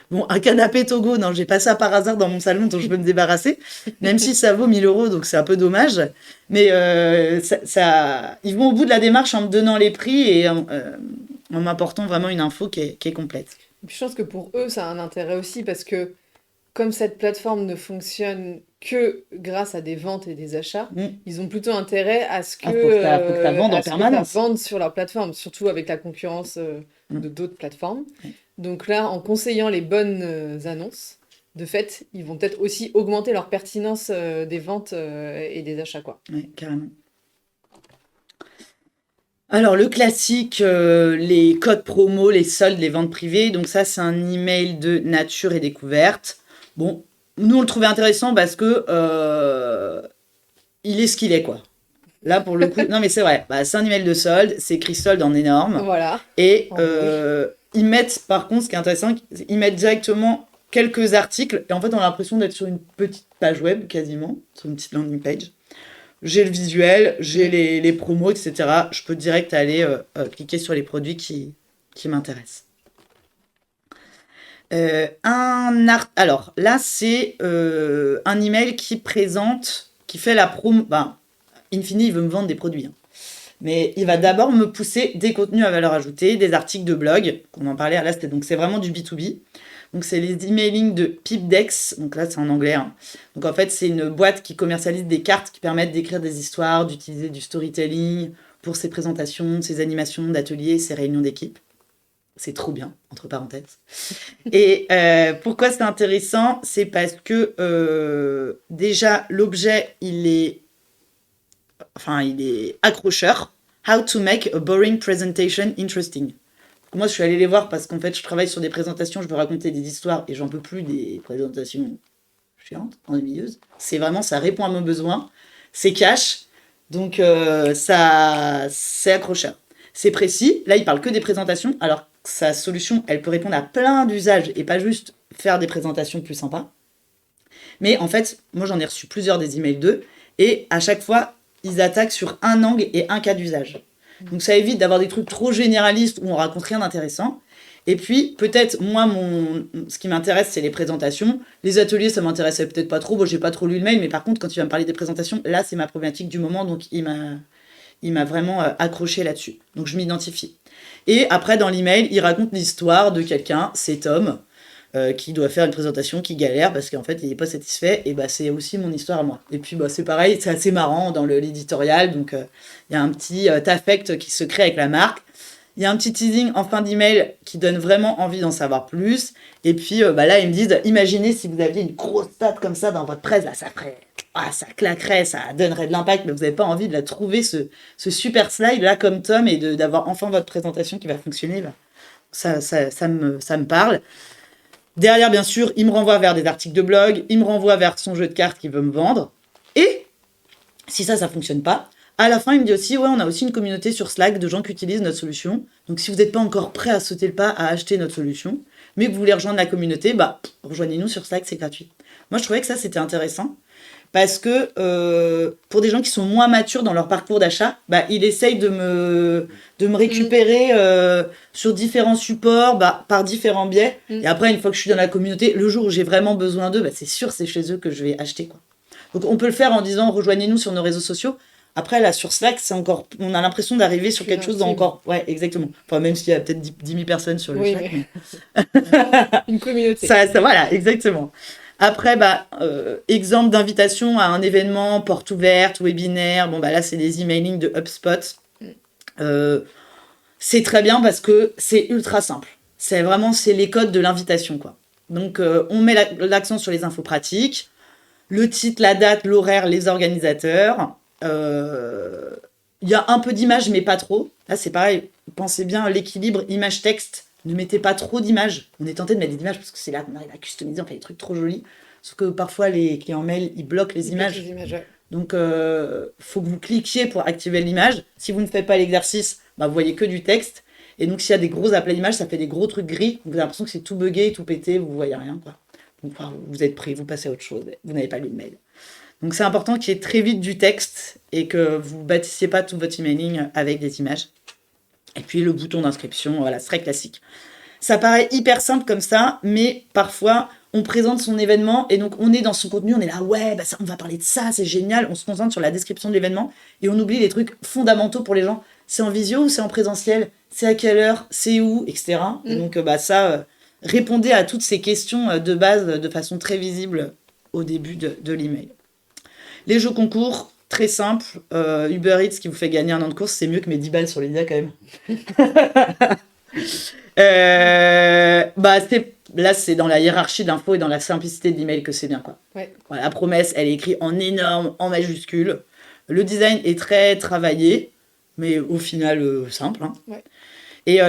Bon, un canapé Togo, non j'ai pas ça par hasard dans mon salon dont je peux me débarrasser, même si ça vaut 1000 euros, donc c'est un peu dommage. Mais ils vont au bout de la démarche en me donnant les prix et en m'apportant vraiment une info qui est complète. Et puis je pense que pour eux ça a un intérêt aussi parce que comme cette plateforme ne fonctionne que grâce à des ventes et des achats, ils ont plutôt intérêt à ce que, faut que ça vende en permanence. Ça vende sur leur plateforme, surtout avec la concurrence de d'autres plateformes. Donc là, en conseillant les bonnes annonces, de fait, ils vont peut-être aussi augmenter leur pertinence des ventes et des achats, quoi. Oui, carrément. Alors, le classique, les codes promo, les soldes, les ventes privées. Donc ça, c'est un email de Nature et Découverte. Bon, nous, on le trouvait intéressant parce que il est ce qu'il est, quoi. Là, pour le coup, non, mais c'est vrai. C'est un email de solde, c'est écrit solde en énorme. Voilà. Et ils mettent, par contre, ce qui est intéressant, ils mettent directement quelques articles. Et en fait, on a l'impression d'être sur une petite page web, quasiment, sur une petite landing page. j'ai le visuel, j'ai les promos, etc. Je peux direct aller cliquer sur les produits qui m'intéressent. Alors là, c'est un email qui fait la promo. Ben, in fine, il veut me vendre des produits. Hein. Mais il va d'abord me pousser des contenus à valeur ajoutée, des articles de blog, qu'on en parlait à là, donc c'est vraiment du B2B. Donc c'est les emailing de Pipdex, donc là c'est en anglais. Hein. Donc en fait c'est une boîte qui commercialise des cartes qui permettent d'écrire des histoires, d'utiliser du storytelling pour ses présentations, ses animations d'ateliers, ses réunions d'équipe. C'est trop bien, entre parenthèses. Et pourquoi c'est intéressant? C'est parce que déjà l'objet il est accrocheur. How to make a boring presentation interesting. Moi, je suis allée les voir parce qu'en fait, je travaille sur des présentations, je veux raconter des histoires et j'en peux plus des présentations chiantes, ennuyeuses. C'est vraiment, ça répond à mon besoin, c'est cash, donc c'est accrocheur. C'est précis, là, il parle que des présentations, alors que sa solution, elle peut répondre à plein d'usages et pas juste faire des présentations plus sympas. Mais en fait, moi, j'en ai reçu plusieurs des emails d'eux et à chaque fois, ils attaquent sur un angle et un cas d'usage. Donc ça évite d'avoir des trucs trop généralistes où on raconte rien d'intéressant. Et puis, peut-être, moi, ce qui m'intéresse, c'est les présentations. Les ateliers, ça m'intéressait peut-être pas trop. Bon, j'ai pas trop lu le mail, mais par contre, quand il va me parler des présentations, là, c'est ma problématique du moment. Donc, il m'a vraiment accroché là-dessus. Donc, je m'identifie. Et après, dans l'email, il raconte l'histoire de quelqu'un, c'est Tom, qui doit faire une présentation, qui galère parce qu'en fait il n'est pas satisfait, et bah c'est aussi mon histoire à moi. Et puis bah c'est pareil, c'est assez marrant dans l'éditorial, donc il y a un petit affect qui se crée avec la marque. Il y a un petit teasing en fin d'email qui donne vraiment envie d'en savoir plus. Et puis là ils me disent, imaginez si vous aviez une grosse stat comme ça dans votre presse, là ça ferait, ça claquerait, ça donnerait de l'impact, mais vous n'avez pas envie de la trouver ce super slide là comme Tom et d'avoir enfin votre présentation qui va fonctionner. Là. Ça me parle. Derrière, bien sûr, il me renvoie vers des articles de blog, il me renvoie vers son jeu de cartes qu'il veut me vendre. Et si ça fonctionne pas, à la fin, il me dit aussi, ouais, on a aussi une communauté sur Slack de gens qui utilisent notre solution. Donc, si vous n'êtes pas encore prêt à sauter le pas à acheter notre solution, mais que vous voulez rejoindre la communauté, bah, rejoignez-nous sur Slack, c'est gratuit. Moi, je trouvais que ça, c'était intéressant. Parce que pour des gens qui sont moins matures dans leur parcours d'achat, bah, il essaye de me récupérer sur différents supports, bah, par différents biais. Et après, une fois que je suis dans la communauté, le jour où j'ai vraiment besoin d'eux, bah, c'est sûr, c'est chez eux que je vais acheter. Quoi. Donc on peut le faire en disant rejoignez-nous sur nos réseaux sociaux. Après, là, sur Slack, c'est encore, on a l'impression d'arriver sur quelque chose d'encore. Ouais, exactement. Enfin, même s'il y a peut-être 10 000 personnes sur le Slack. Mais... une communauté. Ça, voilà, exactement. Après, exemple d'invitation à un événement, porte ouverte, webinaire. Bon, là, c'est des emailing de HubSpot. C'est très bien parce que c'est ultra simple. C'est les codes de l'invitation, quoi. Donc, on met l'accent sur les infos pratiques, le titre, la date, l'horaire, les organisateurs. Il y a un peu d'images, mais pas trop. Là, c'est pareil. Pensez bien à l'équilibre image-texte. Ne mettez pas trop d'images. On est tenté de mettre des images parce que c'est là qu'on arrive à customiser, on fait des trucs trop jolis. Sauf que parfois, les clients mail, ils bloquent les images. Ouais. Donc, faut que vous cliquiez pour activer l'image. Si vous ne faites pas l'exercice, vous voyez que du texte. Et donc, s'il y a des gros aplats d'images, ça fait des gros trucs gris. Vous avez l'impression que c'est tout buggé, tout pété, vous voyez rien, quoi. Donc, vous êtes pris, vous passez à autre chose. Vous n'avez pas lu le mail. Donc, c'est important qu'il y ait très vite du texte et que vous ne bâtissiez pas tout votre emailing avec des images. Et puis le bouton d'inscription, voilà, c'est très classique. Ça paraît hyper simple comme ça, mais parfois, on présente son événement et donc on est dans son contenu, on est là, ouais, ça, on va parler de ça, c'est génial. On se concentre sur la description de l'événement et on oublie les trucs fondamentaux pour les gens. C'est en visio ou c'est en présentiel? C'est à quelle heure? C'est où? Etc. Et donc, répondez à toutes ces questions de base de façon très visible au début de l'email. Les jeux concours, très simple. Uber Eats qui vous fait gagner un an de course, c'est mieux que mes 10 balles sur Lydia quand même. Là, c'est dans la hiérarchie d'infos et dans la simplicité de l'email que c'est bien, quoi. Ouais. Voilà, la promesse, elle est écrite en énorme, en majuscule. Le design est très travaillé, mais au final simple. Hein. Ouais. Et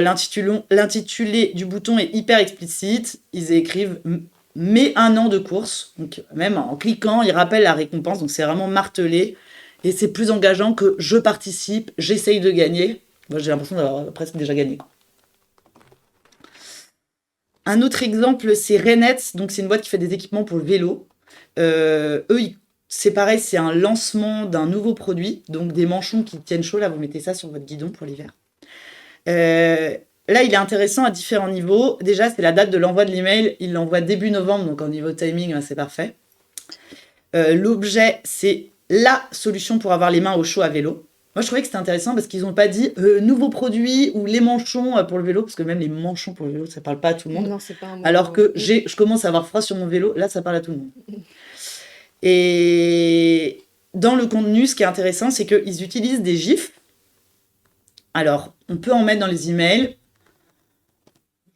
l'intitulé du bouton est hyper explicite. Ils écrivent « mais un an de course ». Donc même en cliquant, ils rappellent la récompense. Donc c'est vraiment martelé. Et c'est plus engageant que « je participe, j'essaye de gagner ». Moi, j'ai l'impression d'avoir presque déjà gagné, quoi. Un autre exemple, c'est Rennet. Donc, c'est une boîte qui fait des équipements pour le vélo. Eux, c'est pareil, c'est un lancement d'un nouveau produit, donc des manchons qui tiennent chaud. Là, vous mettez ça sur votre guidon pour l'hiver. Là, il est intéressant à différents niveaux. Déjà, c'est la date de l'envoi de l'email. Il l'envoie début novembre, donc en niveau timing, c'est parfait. L'objet, c'est la solution pour avoir les mains au chaud à vélo. Moi, je trouvais que c'était intéressant parce qu'ils n'ont pas dit nouveau produit ou les manchons pour le vélo, parce que même les manchons pour le vélo, ça parle pas à tout le monde. Non, c'est pas un mot. Alors que je commence à avoir froid sur mon vélo, là, ça parle à tout le monde. Et dans le contenu, ce qui est intéressant, c'est qu'ils utilisent des gifs. Alors, on peut en mettre dans les emails.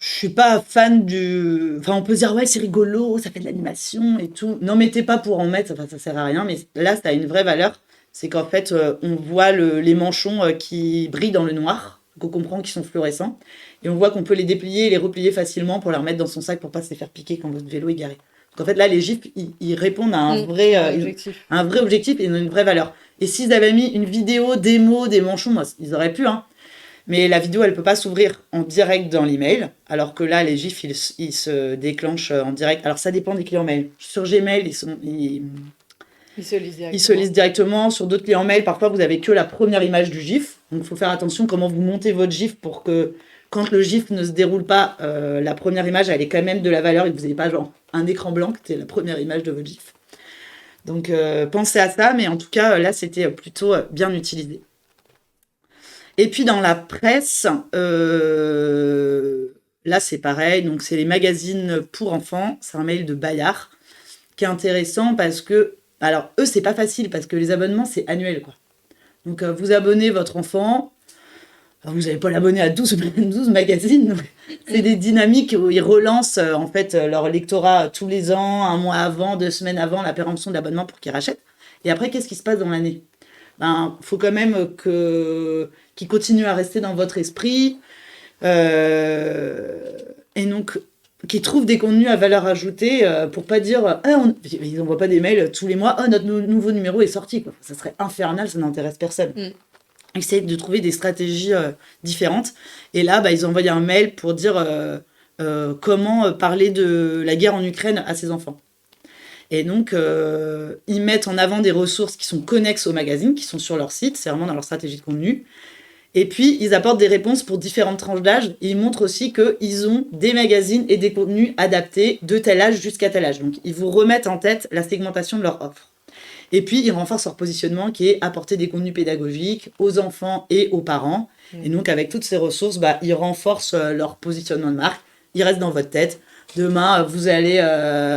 Je suis pas fan du... Enfin, on peut se dire, ouais, c'est rigolo, ça fait de l'animation et tout. N'en mettez pas pour en mettre, enfin, ça sert à rien. Mais là, ça a une vraie valeur. C'est qu'en fait, on voit les manchons qui brillent dans le noir. Donc, on comprend qu'ils sont fluorescents. Et on voit qu'on peut les déplier et les replier facilement pour les remettre dans son sac pour pas se les faire piquer quand votre vélo est garé. Donc, en fait, là, les gifs, ils répondent à un vrai objectif et ils ont une vraie valeur. Et s'ils avaient mis une vidéo démo des manchons, moi, ils auraient pu, hein. Mais la vidéo, elle ne peut pas s'ouvrir en direct dans l'email, alors que là, les gifs, ils se déclenchent en direct. Alors, ça dépend des clients mail. Sur Gmail, ils se lisent directement. Sur d'autres clients mail, parfois, vous n'avez que la première image du gif. Donc, il faut faire attention comment vous montez votre gif pour que, quand le gif ne se déroule pas, la première image, elle est quand même de la valeur et que vous n'avez pas genre un écran blanc, qui était la première image de votre gif. Donc, pensez à ça, mais en tout cas, là, c'était plutôt bien utilisé. Et puis dans la presse, là c'est pareil, donc c'est les magazines pour enfants, c'est un mail de Bayard qui est intéressant parce que, alors eux c'est pas facile parce que les abonnements c'est annuel quoi. Donc vous abonnez votre enfant, alors, vous n'allez pas l'abonner à 12 magazines, c'est des dynamiques où ils relancent en fait leur lectorat tous les ans, un mois avant, 2 semaines avant la péremption de l'abonnement pour qu'ils rachètent. Et après qu'est-ce qui se passe dans l'année ? Faut quand même qu'ils continuent à rester dans votre esprit et donc qu'ils trouvent des contenus à valeur ajoutée pour pas dire ils n'envoient pas des mails tous les mois notre nouveau numéro est sorti quoi. Ça serait infernal, ça n'intéresse personne. Essayez de trouver des stratégies différentes et là ils ont envoyé un mail pour dire comment parler de la guerre en Ukraine à ses enfants. Et donc, ils mettent en avant des ressources qui sont connexes au magazine, qui sont sur leur site, c'est vraiment dans leur stratégie de contenu. Et puis, ils apportent des réponses pour différentes tranches d'âge. Et ils montrent aussi qu'ils ont des magazines et des contenus adaptés de tel âge jusqu'à tel âge. Donc, ils vous remettent en tête la segmentation de leur offre. Et puis, ils renforcent leur positionnement qui est apporter des contenus pédagogiques aux enfants et aux parents. Et donc, avec toutes ces ressources, ils renforcent leur positionnement de marque. Ils restent dans votre tête. Demain, vous allez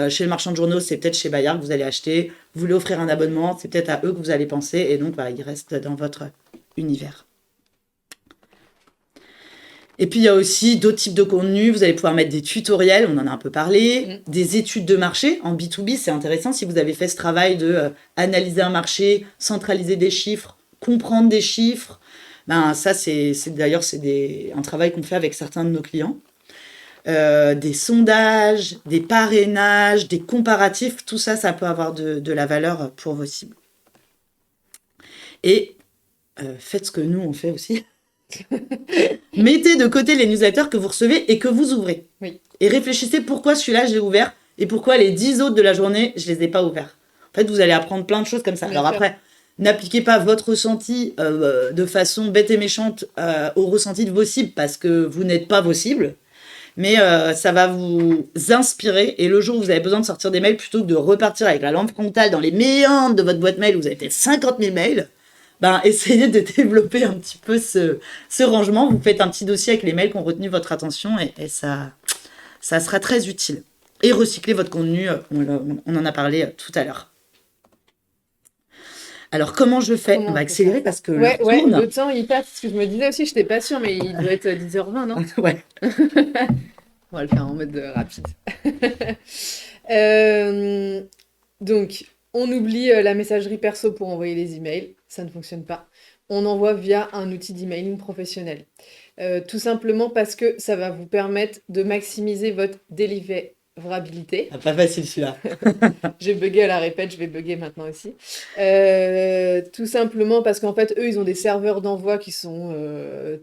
chez le marchand de journaux, c'est peut-être chez Bayard que vous allez acheter. Vous voulez offrir un abonnement, c'est peut-être à eux que vous allez penser. Et donc, ils restent dans votre univers. Et puis, il y a aussi d'autres types de contenus. Vous allez pouvoir mettre des tutoriels, on en a un peu parlé, des études de marché. En B2B, c'est intéressant si vous avez fait ce travail de analyser un marché, centraliser des chiffres, comprendre des chiffres. Ça, c'est un travail qu'on fait avec certains de nos clients. Des sondages, des parrainages, des comparatifs, tout ça, ça peut avoir de la valeur pour vos cibles. Et faites ce que nous, on fait aussi. Mettez de côté les newsletters que vous recevez et que vous ouvrez. Oui. Et réfléchissez pourquoi celui-là, je l'ai ouvert et pourquoi les 10 autres de la journée, je les ai pas ouverts. En fait, vous allez apprendre plein de choses comme ça. Alors après, n'appliquez pas votre ressenti de façon bête et méchante au ressenti de vos cibles parce que vous n'êtes pas vos cibles. Mais ça va vous inspirer. Et le jour où vous avez besoin de sortir des mails, plutôt que de repartir avec la lampe frontale dans les méandres de votre boîte mail où vous avez fait 50 000 mails, essayez de développer un petit peu ce rangement. Vous faites un petit dossier avec les mails qui ont retenu votre attention et ça sera très utile. Et recyclez votre contenu, on en a parlé tout à l'heure. Alors, comment je fais ? On va accélérer parce que le temps, il passe. Parce que je me disais aussi, je n'étais pas sûre, mais il doit être 10h20, non ? Ouais. On va le faire en mode rapide. Donc, on oublie la messagerie perso pour envoyer les emails. Ça ne fonctionne pas. On envoie via un outil d'emailing professionnel. Tout simplement parce que ça va vous permettre de maximiser votre délivrabilité. Pas facile celui-là. J'ai bugué à la répète, je vais bugger maintenant aussi. Tout simplement parce qu'en fait, eux, ils ont des serveurs d'envoi qui sont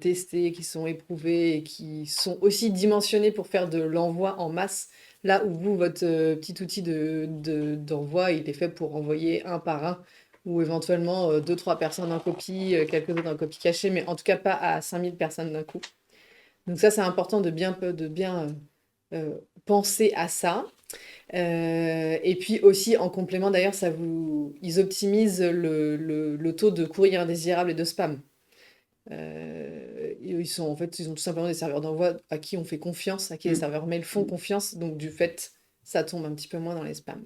testés, qui sont éprouvés et qui sont aussi dimensionnés pour faire de l'envoi en masse Là où vous, votre petit outil d'envoi, il est fait pour envoyer un par un, ou éventuellement 2-3 personnes en copie, quelques autres en copie cachée, mais en tout cas pas à 5000 personnes d'un coup. Donc ça, c'est important de bien penser à ça. Et puis aussi, en complément, d'ailleurs, ils optimisent le taux de courrier indésirable et de spam. En fait, ils ont tout simplement des serveurs d'envoi à qui on fait confiance, à qui les serveurs mail font confiance, donc du fait, ça tombe un petit peu moins dans les spams.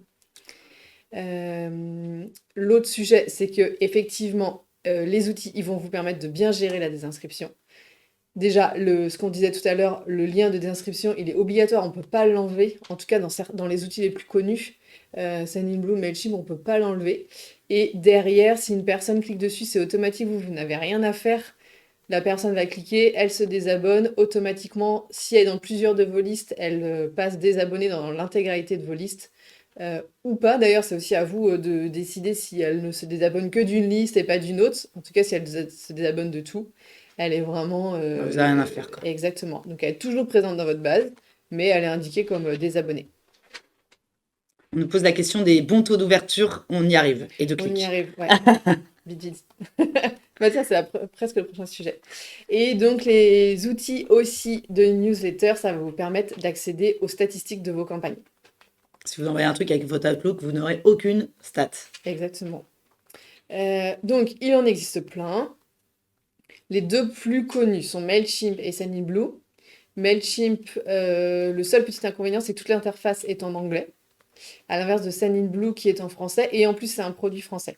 L'autre sujet, c'est que effectivement, les outils, ils vont vous permettre de bien gérer la désinscription. Déjà, ce qu'on disait tout à l'heure, le lien de désinscription, il est obligatoire, on ne peut pas l'enlever. En tout cas, dans les outils les plus connus, Sendinblue, Mailchimp, on ne peut pas l'enlever. Et derrière, si une personne clique dessus, c'est automatique, vous n'avez rien à faire. La personne va cliquer, elle se désabonne. Automatiquement, si elle est dans plusieurs de vos listes, elle passe désabonnée dans l'intégralité de vos listes. Ou pas, d'ailleurs, c'est aussi à vous de décider si elle ne se désabonne que d'une liste et pas d'une autre. En tout cas, si elle se désabonne de tout, elle est vraiment... Vous n'avez rien à faire, quoi. Exactement. Donc, elle est toujours présente dans votre base, mais elle est indiquée comme désabonnée. On nous pose la question des bons taux d'ouverture, on y arrive, et de On y clics. arrive, ouais. Vite, vite. Bah tiens, c'est presque le prochain sujet. Et donc, les outils aussi de newsletter, ça va vous permettre d'accéder aux statistiques de vos campagnes. Si vous envoyez un truc avec votre Outlook, vous n'aurez aucune stat. Exactement. Donc, il en existe plein. Les deux plus connus sont Mailchimp et Sendinblue. Mailchimp, le seul petit inconvénient, c'est que toute l'interface est en anglais, à l'inverse de Sendinblue qui est en français, et en plus, c'est un produit français.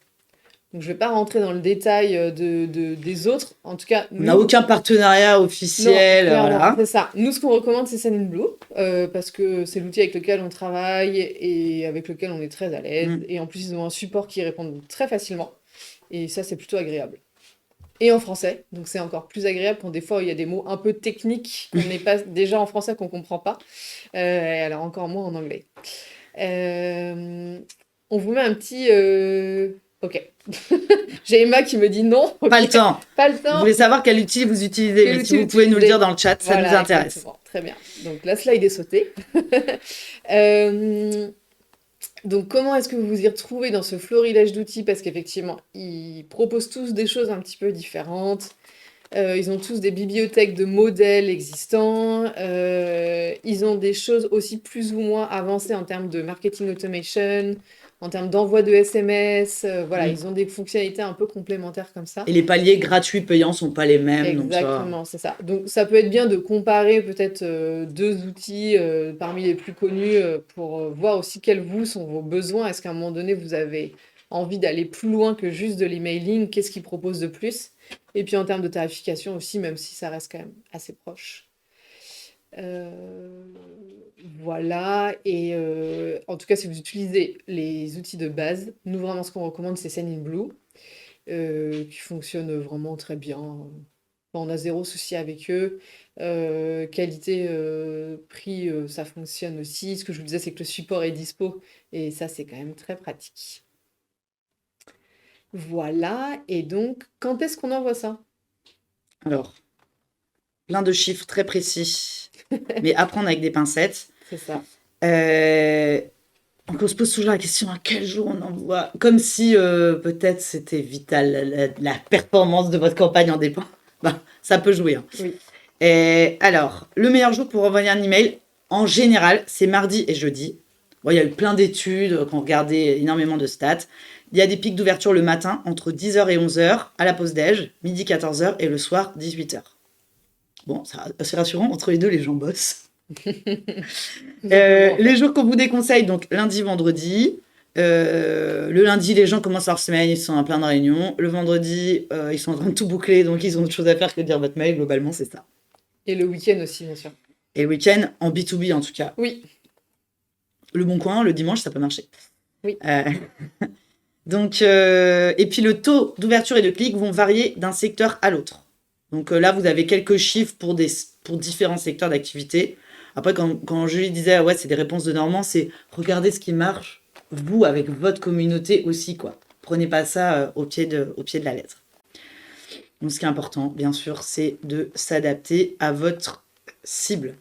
Donc, je ne vais pas rentrer dans le détail des autres. En tout cas, On n'a aucun partenariat officiel. Non, Voilà. c'est ça. Nous, ce qu'on recommande, c'est Sendinblue, parce que c'est l'outil avec lequel on travaille et avec lequel on est très à l'aise. Et en plus, ils ont un support qui répond très facilement. Et ça, c'est plutôt agréable. Et en français, donc c'est encore plus agréable quand des fois il y a des mots un peu techniques qu'on n'est pas déjà en français qu'on comprend pas, alors encore moins en anglais. On vous met un petit ok. J'ai Emma qui me dit non. Pas le temps. Pas le temps. Vous voulez savoir quel outil vous utilisez, mais si vous pouvez nous le dire dans le chat, ça Voilà, nous intéresse. Exactement. Très bien. Donc la slide est sautée. Donc, comment est-ce que vous vous y retrouvez dans ce florilège d'outils? Parce qu'effectivement, ils proposent tous des choses un petit peu différentes. Ils ont tous des bibliothèques de modèles existants. Ils ont des choses aussi plus ou moins avancées en termes de marketing automation, en termes d'envoi de SMS. Voilà, ils ont des fonctionnalités un peu complémentaires comme ça. Et les paliers gratuits payants sont pas les mêmes. Exactement, c'est ça. Donc, ça peut être bien de comparer peut-être deux outils parmi les plus connus pour voir aussi quels sont vos besoins. Est-ce qu'à un moment donné, vous avez envie d'aller plus loin que juste de l'emailing? Qu'est-ce qu'ils proposent de plus? Et puis en termes de tarification aussi, même si ça reste quand même assez proche. Voilà. Et en tout cas, si vous utilisez les outils de base, nous vraiment ce qu'on recommande, c'est Sendinblue, qui fonctionne vraiment très bien. On a zéro souci avec eux. Qualité, prix, ça fonctionne aussi. Ce que je vous disais, c'est que le support est dispo. Et ça, c'est quand même très pratique. Voilà. Et donc, quand est-ce qu'on envoie ça? Alors, plein de chiffres très précis, mais à prendre avec des pincettes. C'est ça. Donc on se pose toujours la question à quel jour on envoie, comme si peut-être c'était vital, la performance de votre campagne en dépend. Ben, ça peut jouer. Hein. Oui. Alors, le meilleur jour pour envoyer un email, en général, c'est mardi et jeudi. Bon, il y a eu plein d'études qui ont regardé énormément de stats. Il y a des pics d'ouverture le matin entre 10h et 11h, à la pause déj, midi 14h et le soir 18h. Bon, c'est rassurant, entre les deux, les gens bossent. Les jours qu'on vous déconseille, donc lundi, vendredi. Le lundi, les gens commencent leur semaine, ils sont en plein de réunions. Le vendredi, ils sont en train de tout boucler, donc ils ont autre chose à faire que de lire votre mail. Globalement, c'est ça. Et le week-end aussi, bien sûr. Et le week-end, en B2B en tout cas. Oui. Le Bon Coin, le dimanche, ça peut marcher. Oui. Donc, et puis le taux d'ouverture et de clic vont varier d'un secteur à l'autre. Donc là, vous avez quelques chiffres pour différents secteurs d'activité. Après, quand Julie disait ouais, c'est des réponses de Normand, c'est regardez ce qui marche, vous, avec votre communauté aussi, quoi. Prenez pas ça au pied de la lettre. Donc, ce qui est important, bien sûr, c'est de s'adapter à votre cible.